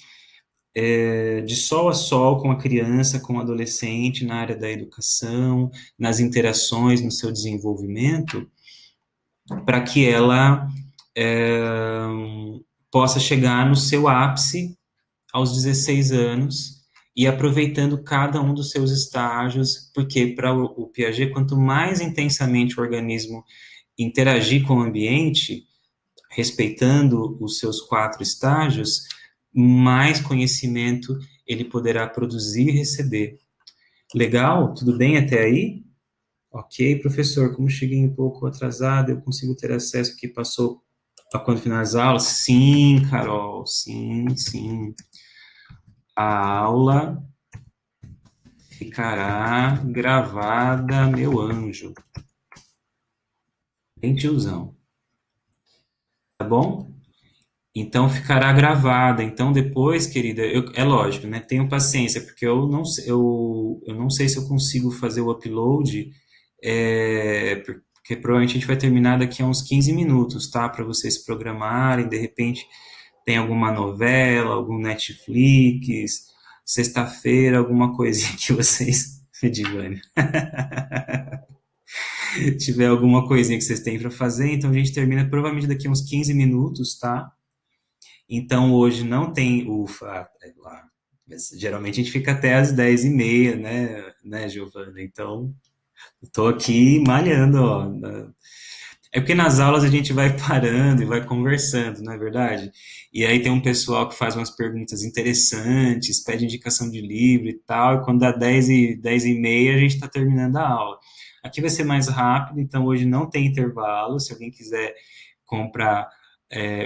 de sol a sol com a criança, com o adolescente, na área da educação, nas interações, no seu desenvolvimento, para que ela possa chegar no seu ápice aos 16 anos e aproveitando cada um dos seus estágios, porque para o Piaget, quanto mais intensamente o organismo interagir com o ambiente, respeitando os seus 4 estágios, mais conhecimento ele poderá produzir e receber. Legal? Tudo bem até aí? Ok, professor, como cheguei um pouco atrasado, eu consigo ter acesso que passou a quando finalizar a aula? Sim, Carol, sim. A aula ficará gravada, meu anjo. Bem tiozão. Tá bom? Então, ficará gravada. Então, depois, querida, é lógico, né? Tenham paciência, porque eu não sei se eu consigo fazer o upload, porque provavelmente a gente vai terminar daqui a uns 15 minutos, tá? Para vocês se programarem, de repente tem alguma novela, algum Netflix, sexta-feira, alguma coisinha que vocês, Edivânia, tiver alguma coisinha que vocês têm para fazer, então a gente termina provavelmente daqui a uns 15 minutos, tá? Então hoje não tem ufa, geralmente a gente fica até as 10h30, né, Giovana? Então, estou aqui malhando, ó. É porque nas aulas a gente vai parando e vai conversando, não é verdade? E aí tem um pessoal que faz umas perguntas interessantes, pede indicação de livro e tal, e quando dá 10h30 a gente está terminando a aula. Aqui vai ser mais rápido, então hoje não tem intervalo. Se alguém quiser comprar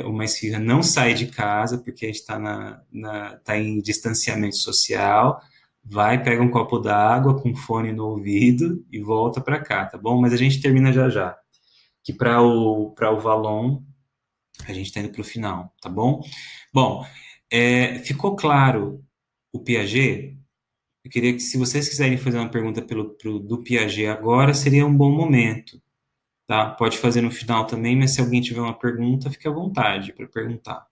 uma esfirra, não sai de casa, porque a gente tá em distanciamento social. Vai, pega um copo d'água com fone no ouvido e volta para cá, tá bom? Mas a gente termina já já. Que para o Valon, a gente está indo para o final, tá bom? Bom, ficou claro o Piaget? Eu queria que, se vocês quiserem fazer uma pergunta do Piaget agora, seria um bom momento, tá? Pode fazer no final também, mas se alguém tiver uma pergunta, fique à vontade para perguntar.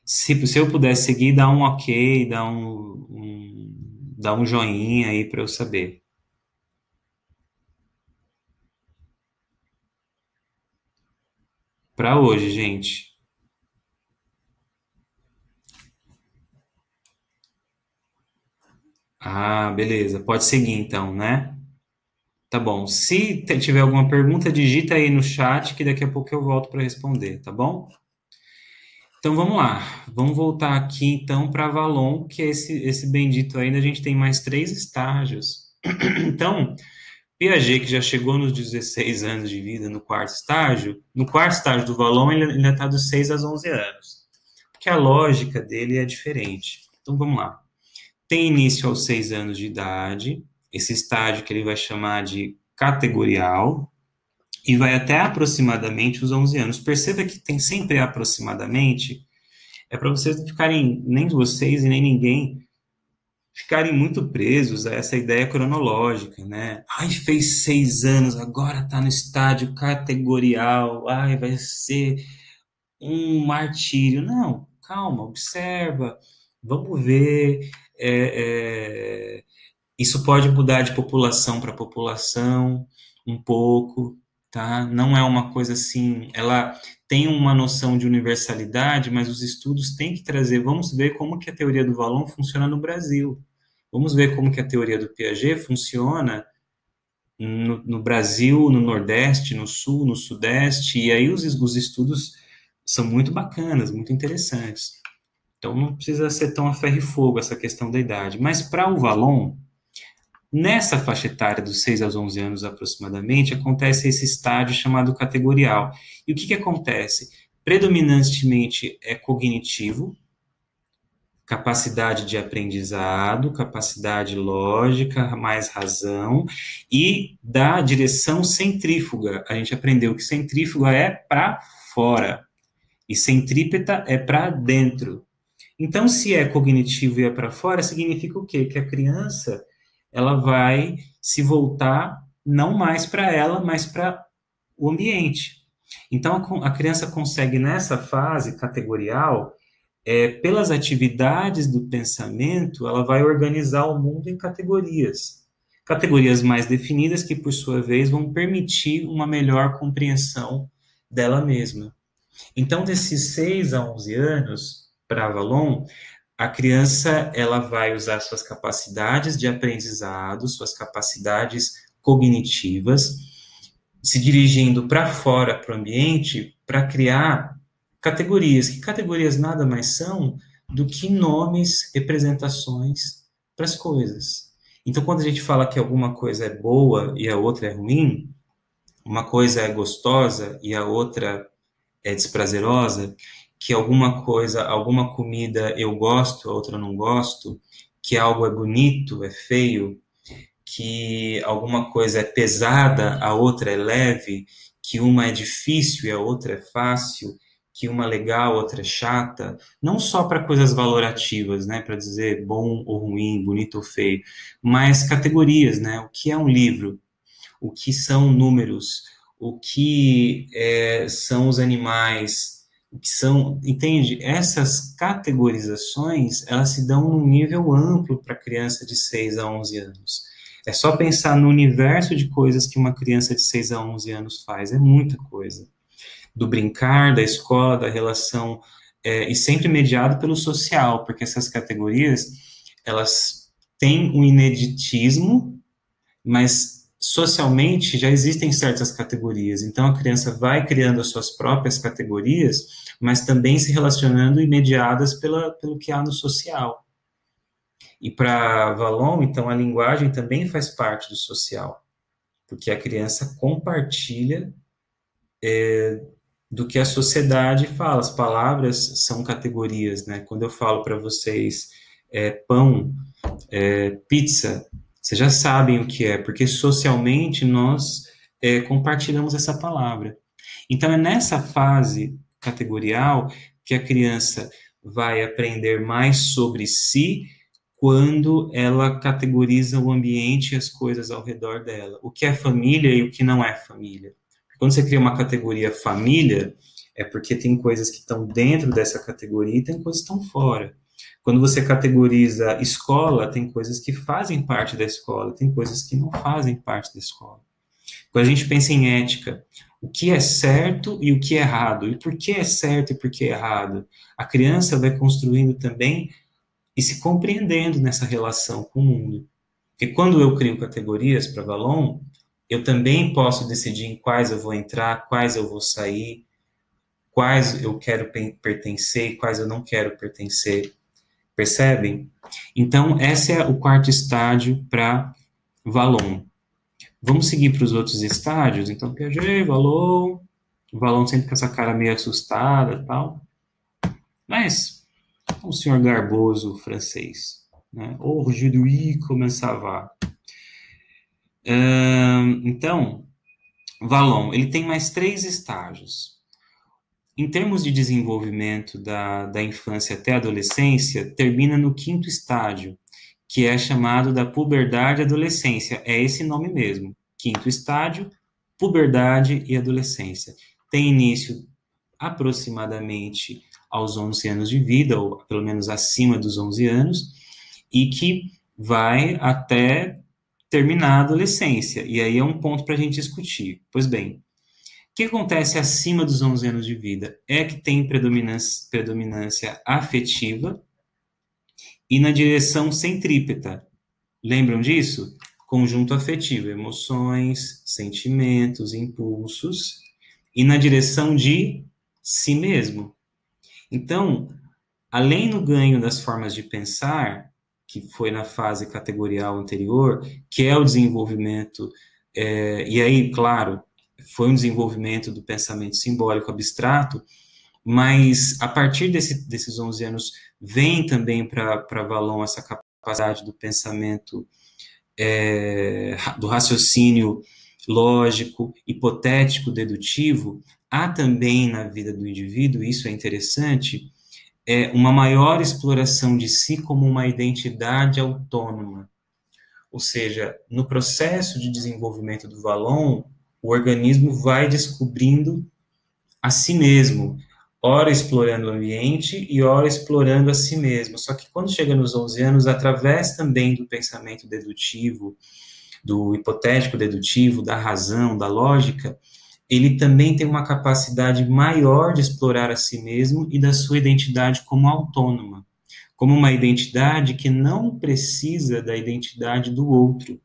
Se eu puder seguir, dá um ok, dá um joinha aí para eu saber. Para hoje, gente. Ah, beleza. Pode seguir então, né? Tá bom. Se tiver alguma pergunta, digita aí no chat que daqui a pouco eu volto para responder, tá bom? Então vamos lá. Vamos voltar aqui então para Avalon, que é esse bendito ainda. A gente tem mais 3 estágios. Então, Piaget, que já chegou nos 16 anos de vida no quarto estágio do Valon, ele ainda está dos 6 aos 11 anos. Porque a lógica dele é diferente. Então vamos lá. Tem início aos 6 anos de idade, esse estágio que ele vai chamar de categorial, e vai até aproximadamente os 11 anos. Perceba que tem sempre aproximadamente, é para vocês não ficarem, nem vocês e nem ninguém, ficarem muito presos a essa ideia cronológica, né? Ai, fez 6 anos, agora está no estágio categorial, ai, vai ser um martírio. Não, calma, observa, vamos ver. Isso pode mudar de população para população um pouco, tá? Não é uma coisa assim, ela tem uma noção de universalidade, mas os estudos têm que trazer, vamos ver como que a teoria do Valon funciona no Brasil. Vamos ver como que a teoria do Piaget funciona no Brasil, no Nordeste, no Sul, no Sudeste, e aí os estudos são muito bacanas, muito interessantes. Então não precisa ser tão a ferro e fogo essa questão da idade. Mas para o Valon, nessa faixa etária dos 6 aos 11 anos aproximadamente, acontece esse estágio chamado categorial. E o que acontece? Predominantemente é cognitivo, capacidade de aprendizado, capacidade lógica, mais razão, e da direção centrífuga. A gente aprendeu que centrífuga é para fora e centrípeta é para dentro. Então, se é cognitivo e é para fora, significa o quê? Que a criança ela vai se voltar não mais para ela, mas para o ambiente. Então, a criança consegue, nessa fase categorial, pelas atividades do pensamento, ela vai organizar o mundo em categorias. Categorias mais definidas que, por sua vez, vão permitir uma melhor compreensão dela mesma. Então, desses 6 a 11 anos, para Avalon, a criança ela vai usar suas capacidades de aprendizado, suas capacidades cognitivas, se dirigindo para fora, para o ambiente, para criar categorias. Que categorias nada mais são do que nomes, representações para as coisas. Então, quando a gente fala que alguma coisa é boa e a outra é ruim, uma coisa é gostosa e a outra é desprazerosa, que alguma coisa, alguma comida eu gosto, a outra não gosto, que algo é bonito, é feio, que alguma coisa é pesada, a outra é leve, que uma é difícil e a outra é fácil, que uma é legal, outra é chata, não só para coisas valorativas, né, para dizer bom ou ruim, bonito ou feio, mas categorias, né, o que é um livro? o que são números, o que são os animais, o que são, entende? Essas categorizações, elas se dão num nível amplo para criança de 6 a 11 anos. É só pensar no universo de coisas que uma criança de 6 a 11 anos faz, é muita coisa. Do brincar, da escola, da relação, e sempre mediado pelo social, porque essas categorias, elas têm um ineditismo, mas socialmente já existem certas categorias. Então a criança vai criando as suas próprias categorias, mas também se relacionando e mediadas pelo que há no social. E para Vallon, então, a linguagem também faz parte do social, porque a criança compartilha do que a sociedade fala. As palavras são categorias, né? Quando eu falo para vocês pão, pizza, vocês já sabem o que é, porque socialmente nós compartilhamos essa palavra. Então é nessa fase categorial que a criança vai aprender mais sobre si quando ela categoriza o ambiente e as coisas ao redor dela. O que é família e o que não é família. Quando você cria uma categoria família, é porque tem coisas que estão dentro dessa categoria e tem coisas que estão fora. Quando você categoriza escola, tem coisas que fazem parte da escola, tem coisas que não fazem parte da escola. Quando a gente pensa em ética, o que é certo e o que é errado, e por que é certo e por que é errado, a criança vai construindo também e se compreendendo nessa relação com o mundo. Porque quando eu crio categorias para Vallon, eu também posso decidir em quais eu vou entrar, quais eu vou sair, quais eu quero pertencer e quais eu não quero pertencer. Percebem? Então, esse é o quarto estágio para Vallon. Vamos seguir para os outros estágios? Então, Piaget, Vallon sempre com essa cara meio assustada e tal. Mas, o senhor garboso francês, né? Aujourd'hui, comment ça va? Então, Vallon, ele tem mais 3 estágios. Em termos de desenvolvimento da infância até a adolescência, termina no 5º estágio, que é chamado da puberdade e adolescência. É esse nome mesmo. 5º estágio, puberdade e adolescência. Tem início aproximadamente aos 11 anos de vida, ou pelo menos acima dos 11 anos, e que vai até terminar a adolescência. E aí é um ponto para a gente discutir. Pois bem, o que acontece acima dos 11 anos de vida é que tem predominância afetiva e na direção centrípeta. Lembram disso? Conjunto afetivo, emoções, sentimentos, impulsos, e na direção de si mesmo. Então, além do ganho das formas de pensar, que foi na fase categorial anterior, que é o desenvolvimento, e aí, claro, foi um desenvolvimento do pensamento simbólico abstrato, mas a partir desses 11 anos vem também para Vallon essa capacidade do pensamento, do raciocínio lógico, hipotético, dedutivo. Há também na vida do indivíduo, isso é interessante, uma maior exploração de si como uma identidade autônoma. Ou seja, no processo de desenvolvimento do Vallon, o organismo vai descobrindo a si mesmo, ora explorando o ambiente e ora explorando a si mesmo. Só que quando chega nos 11 anos, através também do pensamento dedutivo, do hipotético dedutivo, da razão, da lógica, ele também tem uma capacidade maior de explorar a si mesmo e da sua identidade como autônoma, como uma identidade que não precisa da identidade do outro,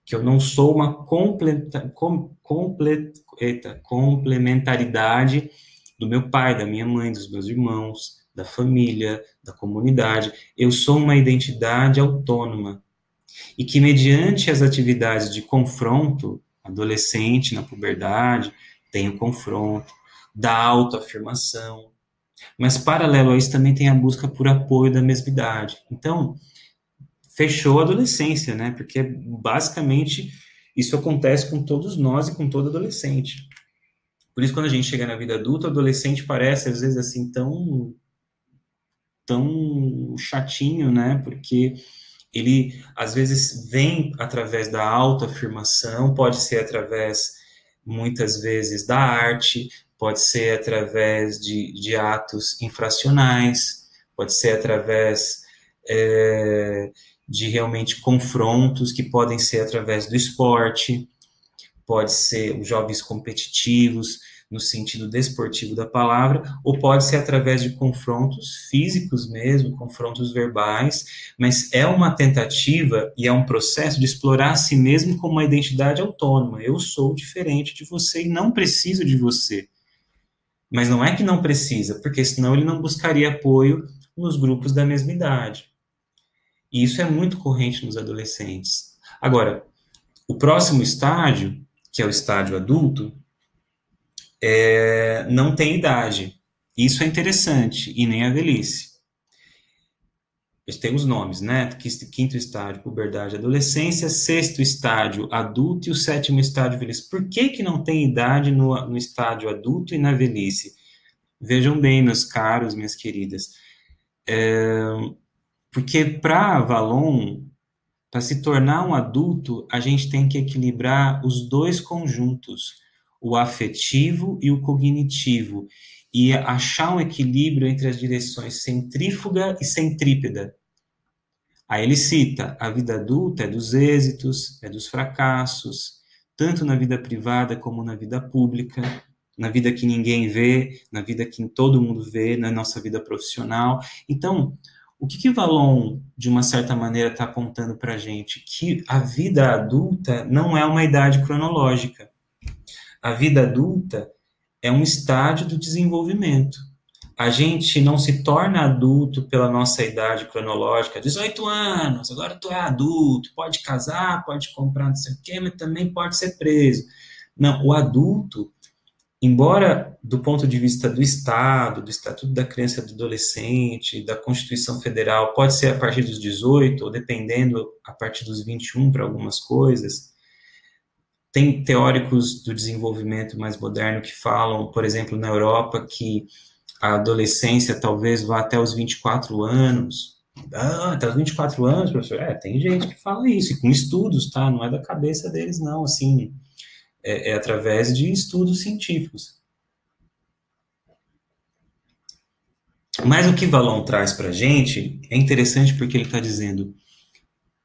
que eu não sou uma complementaridade do meu pai, da minha mãe, dos meus irmãos, da família, da comunidade. Eu sou uma identidade autônoma e que, mediante as atividades de confronto, adolescente na puberdade, tem o confronto, da autoafirmação, mas paralelo a isso também tem a busca por apoio da mesmidade. Então, fechou a adolescência, né? Porque basicamente isso acontece com todos nós e com todo adolescente. Por isso, quando a gente chega na vida adulta, o adolescente parece, às vezes, assim, tão chatinho, né? Porque ele às vezes vem através da autoafirmação, pode ser através, muitas vezes, da arte, pode ser através de atos infracionais, pode ser através de realmente confrontos que podem ser através do esporte, pode ser os jogos competitivos, no sentido desportivo da palavra, ou pode ser através de confrontos físicos mesmo, confrontos verbais, mas é uma tentativa e é um processo de explorar a si mesmo como uma identidade autônoma. Eu sou diferente de você e não preciso de você. Mas não é que não precisa, porque senão ele não buscaria apoio nos grupos da mesma idade. E isso é muito corrente nos adolescentes. Agora, o próximo estágio, que é o estágio adulto, não tem idade. Isso é interessante, e nem a velhice. Tem os nomes, né? Quinto estágio, puberdade, adolescência, sexto estágio, adulto, e o sétimo estágio, velhice. Por que que não tem idade no estágio adulto e na velhice? Vejam bem, meus caros, minhas queridas. Porque para Valon, para se tornar um adulto, a gente tem que equilibrar os dois conjuntos, o afetivo e o cognitivo, e achar um equilíbrio entre as direções centrífuga e centrípeta. Aí ele cita, a vida adulta é dos êxitos, é dos fracassos, tanto na vida privada como na vida pública, na vida que ninguém vê, na vida que todo mundo vê, na nossa vida profissional. Então, o que Valon, de uma certa maneira, está apontando para a gente? Que a vida adulta não é uma idade cronológica. A vida adulta é um estágio do desenvolvimento. A gente não se torna adulto pela nossa idade cronológica, 18 anos, agora tu é adulto, pode casar, pode comprar não sei o quê, mas também pode ser preso. Não, o adulto, embora do ponto de vista do Estado, do Estatuto da Criança e do Adolescente, da Constituição Federal, pode ser a partir dos 18, ou dependendo, a partir dos 21 para algumas coisas. Tem teóricos do desenvolvimento mais moderno que falam, por exemplo, na Europa, que a adolescência talvez vá até os 24 anos. Até os 24 anos, professor? Tem gente que fala isso, e com estudos, tá? Não é da cabeça deles, não, assim, é através de estudos científicos. Mas o que Valon traz para a gente é interessante porque ele está dizendo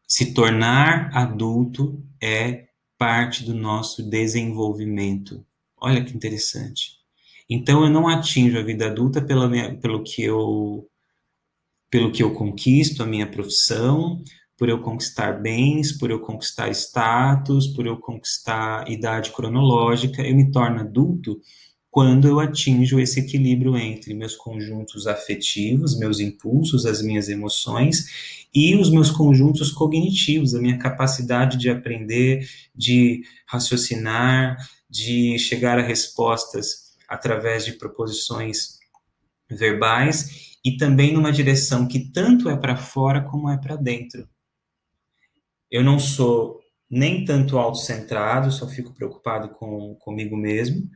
se tornar adulto é parte do nosso desenvolvimento. Olha que interessante. Então, eu não atinjo a vida adulta pelo que eu conquisto, a minha profissão, por eu conquistar bens, por eu conquistar status, por eu conquistar idade cronológica. Eu me torno adulto quando eu atinjo esse equilíbrio entre meus conjuntos afetivos, meus impulsos, as minhas emoções, e os meus conjuntos cognitivos, a minha capacidade de aprender, de raciocinar, de chegar a respostas através de proposições verbais, e também numa direção que tanto é para fora como é para dentro. Eu não sou nem tanto autocentrado, só fico preocupado comigo mesmo,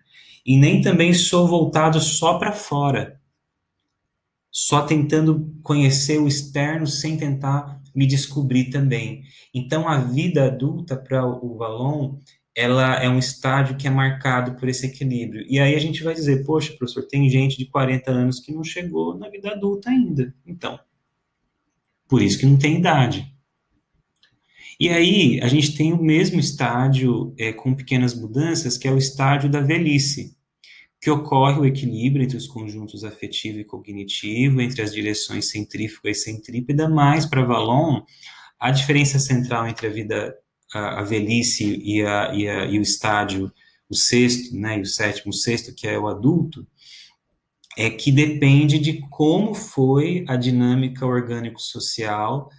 e nem também sou voltado só para fora, só tentando conhecer o externo sem tentar me descobrir também. Então, a vida adulta para o Valon, ela é um estágio que é marcado por esse equilíbrio. E aí a gente vai dizer, poxa, professor, tem gente de 40 anos que não chegou na vida adulta ainda. Então, por isso que não tem idade. E aí, a gente tem o mesmo estágio com pequenas mudanças, que é o estágio da velhice, que ocorre o equilíbrio entre os conjuntos afetivo e cognitivo, entre as direções centrífuga e centrípeta, mas, para Valon, a diferença central entre a velhice e o estágio, o sexto, né, e o sétimo, o sexto, que é o adulto, é que depende de como foi a dinâmica orgânico-social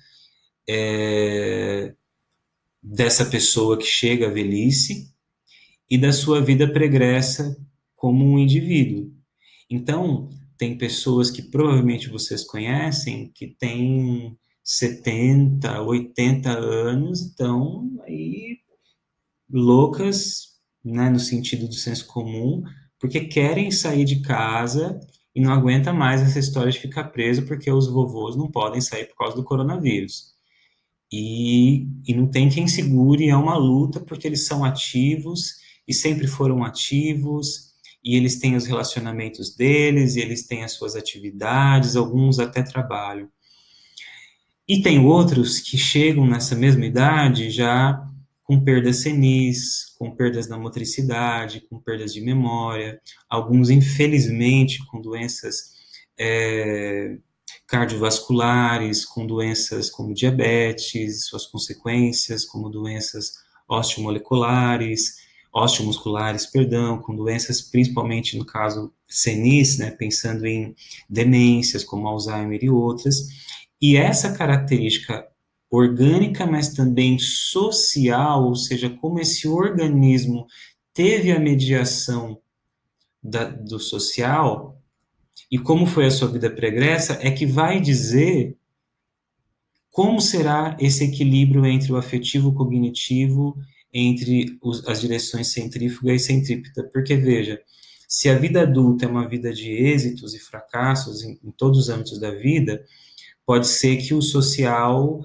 dessa pessoa que chega à velhice e da sua vida pregressa como um indivíduo. Então, tem pessoas que provavelmente vocês conhecem que têm 70, 80 anos, estão aí loucas, né, no sentido do senso comum, porque querem sair de casa e não aguenta mais essa história de ficar preso porque os vovôs não podem sair por causa do coronavírus. e não tem quem segure, é uma luta, porque eles são ativos e sempre foram ativos, e eles têm os relacionamentos deles, e eles têm as suas atividades, alguns até trabalham. E tem outros que chegam nessa mesma idade já com perdas senis, com perdas na motricidade, com perdas de memória, alguns, infelizmente, com doenças é, cardiovasculares, com doenças como diabetes, suas consequências, como doenças osteomusculares, perdão, com doenças, principalmente no caso senis, né, pensando em demências como Alzheimer e outras. E essa característica orgânica, mas também social, ou seja, como esse organismo teve a mediação do social e como foi a sua vida pregressa, é que vai dizer como será esse equilíbrio entre o afetivo e o cognitivo, entre as direções centrífuga e centrípeta. Porque, veja, se a vida adulta é uma vida de êxitos e fracassos em todos os âmbitos da vida, pode ser que o social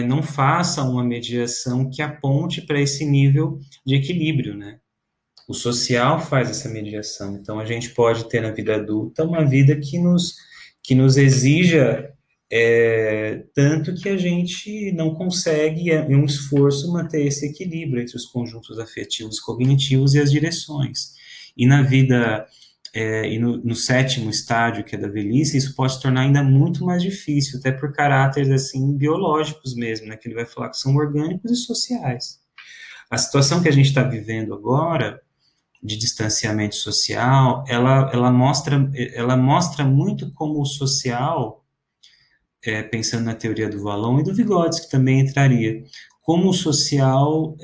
não faça uma mediação que aponte para esse nível de equilíbrio, né? O social faz essa mediação. Então, a gente pode ter na vida adulta uma vida que nos exija tanto que a gente não consegue, em um esforço, manter esse equilíbrio entre os conjuntos afetivos, cognitivos e as direções. E na vida e no sétimo estágio, que é da velhice, isso pode se tornar ainda muito mais difícil, até por caráteres, assim, biológicos mesmo, né, que ele vai falar que são orgânicos e sociais. A situação que a gente está vivendo agora, de distanciamento social, ela mostra muito como o social, pensando na teoria do Vallon e do Vygotsky também entraria, como o social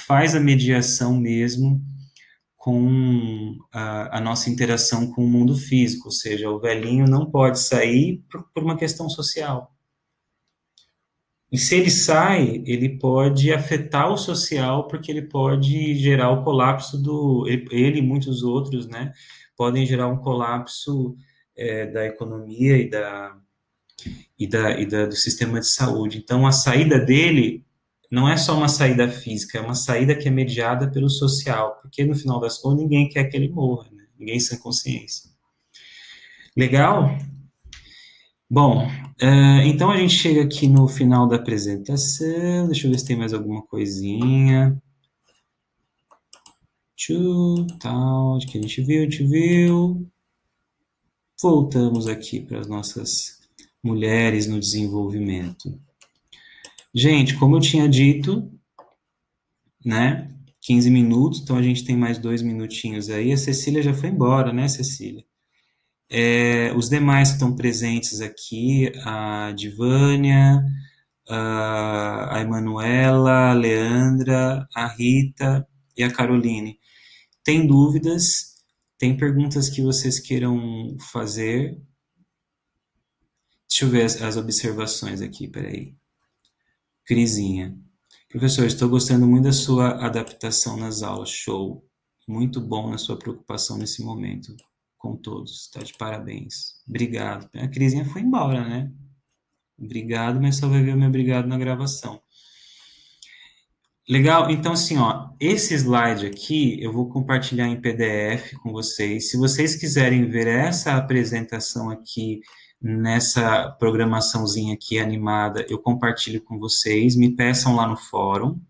faz a mediação mesmo com a nossa interação com o mundo físico, ou seja, o velhinho não pode sair por uma questão social. E se ele sai, ele pode afetar o social, porque ele pode gerar o colapso ele e muitos outros, né, podem gerar um colapso da economia do sistema de saúde. Então, a saída dele não é só uma saída física, é uma saída que é mediada pelo social, porque no final das contas ninguém quer que ele morra, né? Ninguém sem consciência. Legal? Bom, então a gente chega aqui no final da apresentação. Deixa eu ver se tem mais alguma coisinha. Tal, que a gente viu. Voltamos aqui para as nossas mulheres no desenvolvimento. Gente, como eu tinha dito, né? 15 minutos, então a gente tem mais 2 minutinhos aí. A Cecília já foi embora, né, Cecília? Os demais que estão presentes aqui, a Divânia, a Emanuela, a Leandra, a Rita e a Caroline. Tem dúvidas? Tem perguntas que vocês queiram fazer? Deixa eu ver as observações aqui, peraí. Crisinha. Professor, estou gostando muito da sua adaptação nas aulas. Show. Muito bom na sua preocupação nesse momento com todos. Está de parabéns. Obrigado. A Crisinha foi embora, né? Obrigado, mas só vai ver o meu obrigado na gravação. Legal? Então, assim, ó, esse slide aqui eu vou compartilhar em PDF com vocês. Se vocês quiserem ver essa apresentação aqui, nessa programaçãozinha aqui animada, eu compartilho com vocês. Me peçam lá no fórum.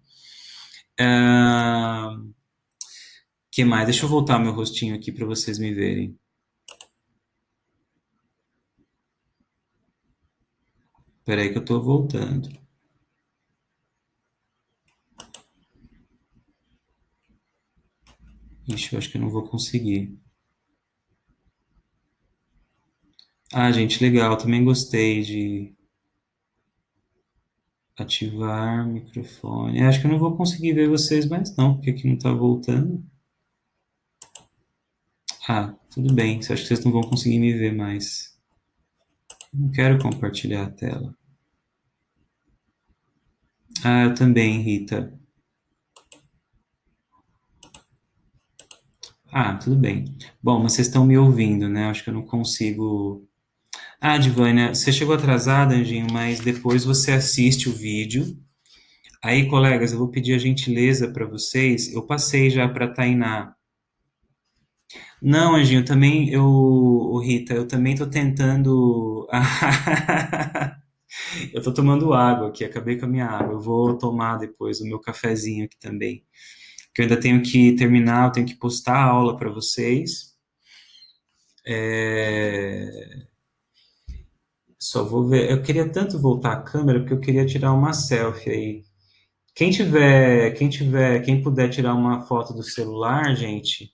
Que mais? Deixa eu voltar meu rostinho aqui para vocês me verem. Espera aí que eu estou voltando. Ixi, eu acho que eu não vou conseguir. Ah, gente, legal. Também gostei de ativar microfone. Acho que eu não vou conseguir ver vocês mais não, porque aqui não está voltando. Ah, tudo bem. Acho que vocês não vão conseguir me ver mais. Não quero compartilhar a tela. Ah, eu também, Rita. Ah, tudo bem. Bom, mas vocês estão me ouvindo, né? Acho que eu não consigo Ah, Divânia, você chegou atrasada, Anjinho, mas depois você assiste o vídeo. Aí, colegas, eu vou pedir a gentileza para vocês. Eu passei já para Tainá. Não, Anjinho, também ô, Rita, eu também tô tentando. Eu tô tomando água aqui, acabei com a minha água. Eu vou tomar depois o meu cafezinho aqui também. Que eu ainda tenho que terminar, eu tenho que postar a aula para vocês. É, Só vou ver. Eu queria tanto voltar a câmera porque eu queria tirar uma selfie aí. Quem puder tirar uma foto do celular, gente,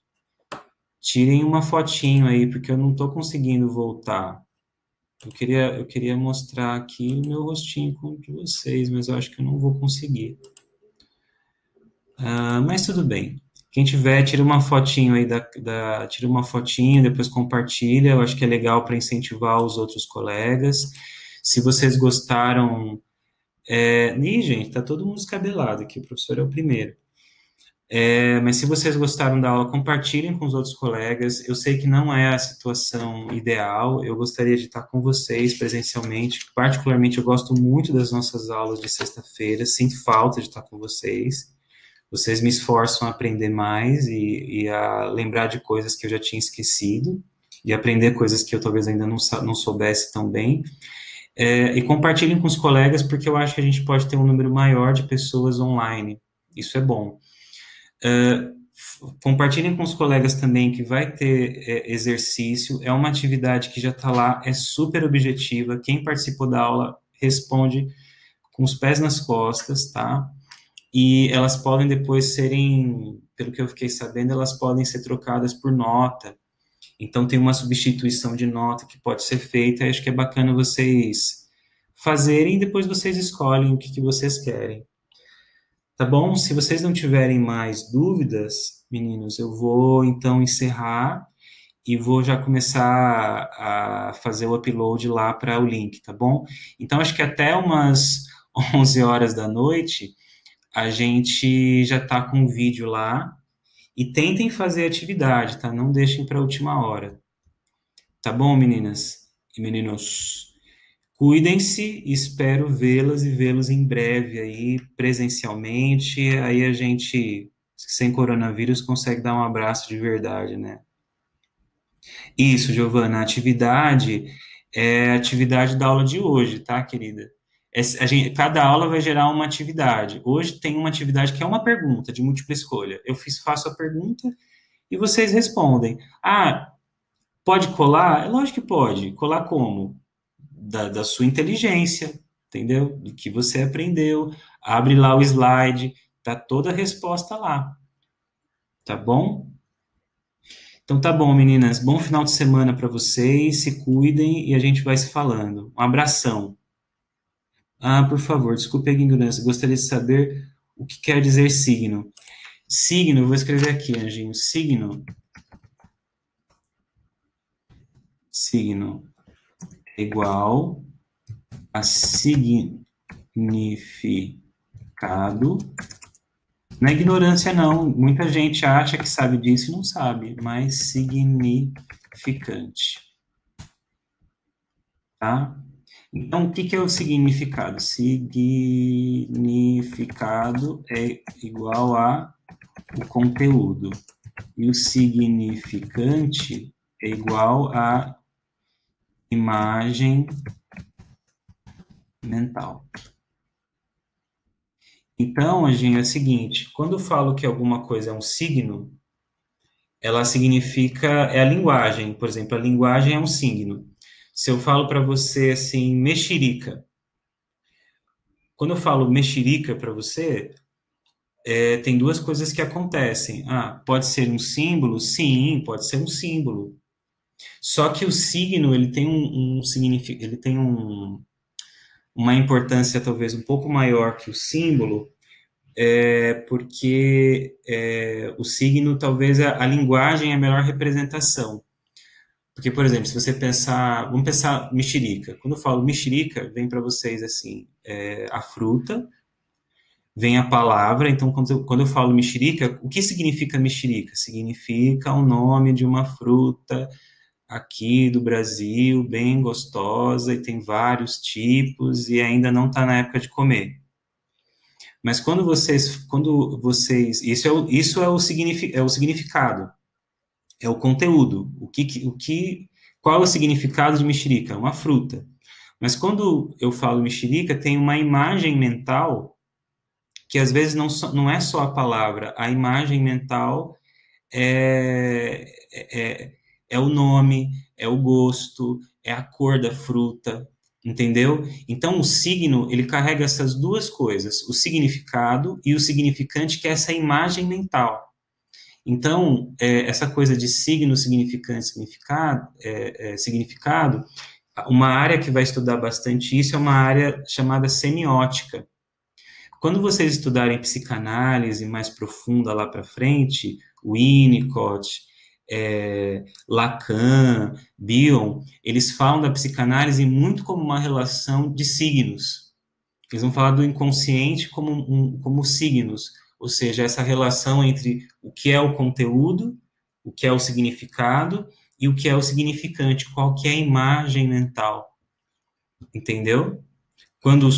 tirem uma fotinho aí, porque eu não tô conseguindo voltar. Eu queria mostrar aqui o meu rostinho com o de vocês, mas eu acho que eu não vou conseguir. Mas tudo bem. Quem tiver, tira uma fotinho aí tira uma fotinho, depois compartilha. Eu acho que é legal para incentivar os outros colegas. Se vocês gostaram, gente, tá todo mundo descabelado aqui. O professor é o primeiro. Mas se vocês gostaram da aula, compartilhem com os outros colegas. Eu sei que não é a situação ideal. Eu gostaria de estar com vocês presencialmente. Particularmente, eu gosto muito das nossas aulas de sexta-feira. Sinto falta de estar com vocês. Vocês me esforçam a aprender mais e a lembrar de coisas que eu já tinha esquecido e aprender coisas que eu talvez ainda não soubesse tão bem. E compartilhem com os colegas, porque eu acho que a gente pode ter um número maior de pessoas online. Isso é bom. Compartilhem com os colegas também que vai ter exercício. É uma atividade que já está lá, é super objetiva. Quem participou da aula responde com os pés nas costas, tá? E elas podem depois serem, pelo que eu fiquei sabendo, elas podem ser trocadas por nota. Então tem uma substituição de nota que pode ser feita. Acho que é bacana vocês fazerem e depois vocês escolhem o que vocês querem. Tá bom? Se vocês não tiverem mais dúvidas, meninos, eu vou então encerrar e vou já começar a fazer o upload lá para o link, tá bom? Então acho que até umas 11 horas da noite a gente já está com o vídeo lá e tentem fazer atividade, tá? Não deixem para a última hora. Tá bom, meninas e meninos? Cuidem-se, espero vê-las e vê-los em breve aí, presencialmente. Aí a gente, sem coronavírus, consegue dar um abraço de verdade, né? Isso, Giovana, a atividade é a atividade da aula de hoje, tá, querida? Cada aula vai gerar uma atividade. Hoje tem uma atividade que é uma pergunta de múltipla escolha. Faço a pergunta e vocês respondem. Ah, pode colar? É lógico que pode. Colar como? Da sua inteligência, entendeu? Do que você aprendeu. Abre lá o slide, tá toda a resposta lá, tá bom? Então tá bom, meninas. Bom final de semana para vocês. Se cuidem e a gente vai se falando. Um abração. Ah, por favor, desculpe a ignorância. Gostaria de saber o que quer dizer signo. Signo, eu vou escrever aqui, Anjinho. Signo igual a significado. Não é ignorância, não. Muita gente acha que sabe disso e não sabe, mas significante. Tá? Então, o que é o significado? Significado é igual a o conteúdo. E o significante é igual a imagem mental. Então, Anjinho, é o seguinte, quando eu falo que alguma coisa é um signo, ela significa, é a linguagem, por exemplo, a linguagem é um signo. Se eu falo para você assim, mexerica, quando eu falo mexerica para você, tem duas coisas que acontecem. Ah, pode ser um símbolo? Sim, pode ser um símbolo. Só que o signo, ele tem um significado, ele tem uma importância talvez um pouco maior que o símbolo, porque o signo talvez a linguagem é a melhor representação. Porque, por exemplo, se você pensar, vamos pensar mexerica. Quando eu falo mexerica, vem para vocês assim, a fruta, vem a palavra. Então, quando eu falo mexerica, o que significa mexerica? Significa o nome de uma fruta aqui do Brasil, bem gostosa, e tem vários tipos, e ainda não está na época de comer. Mas isso é o significado, é o conteúdo. Qual é o significado de mexerica? Uma fruta. Mas quando eu falo mexerica, tem uma imagem mental que às vezes não é só a palavra, a imagem mental é, é, é o nome, é o gosto, é a cor da fruta, entendeu? Então, o signo, ele carrega essas duas coisas, o significado e o significante, que é essa imagem mental. Então, essa coisa de signo, significante, significado, uma área que vai estudar bastante isso é uma área chamada semiótica. Quando vocês estudarem psicanálise mais profunda lá para frente, Winnicott, Lacan, Bion, eles falam da psicanálise muito como uma relação de signos. Eles vão falar do inconsciente como signos, ou seja, essa relação entre o que é o conteúdo, o que é o significado e o que é o significante, qual que é a imagem mental, entendeu? Quando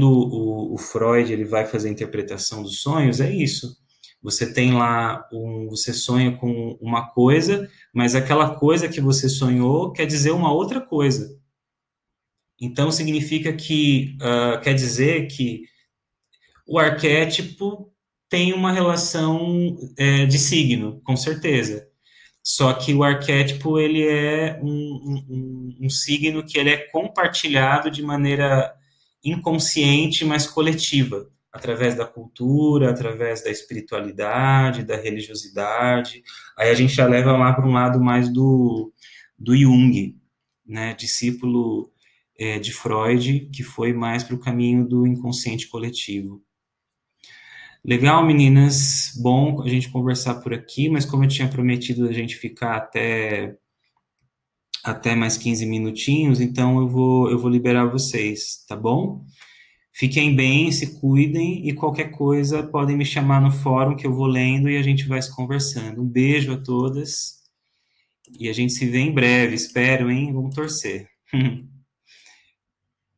o Freud ele vai fazer a interpretação dos sonhos, é isso. Você tem lá você sonha com uma coisa, mas aquela coisa que você sonhou quer dizer uma outra coisa. Então significa que quer dizer que o arquétipo tem uma relação de signo, com certeza. Só que o arquétipo ele é um signo que ele é compartilhado de maneira inconsciente, mas coletiva, através da cultura, através da espiritualidade, da religiosidade. Aí a gente já leva lá para um lado mais do Jung, né, discípulo de Freud, que foi mais para o caminho do inconsciente coletivo. Legal, meninas. Bom a gente conversar por aqui, mas como eu tinha prometido a gente ficar até mais 15 minutinhos, então eu vou liberar vocês, tá bom? Fiquem bem, se cuidem e qualquer coisa podem me chamar no fórum que eu vou lendo e a gente vai se conversando. Um beijo a todas e a gente se vê em breve, espero, hein? Vamos torcer.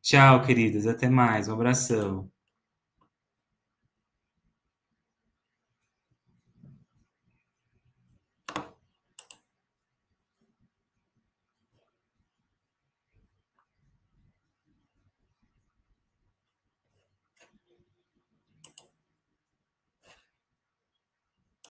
Tchau, queridas. Até mais. Um abração.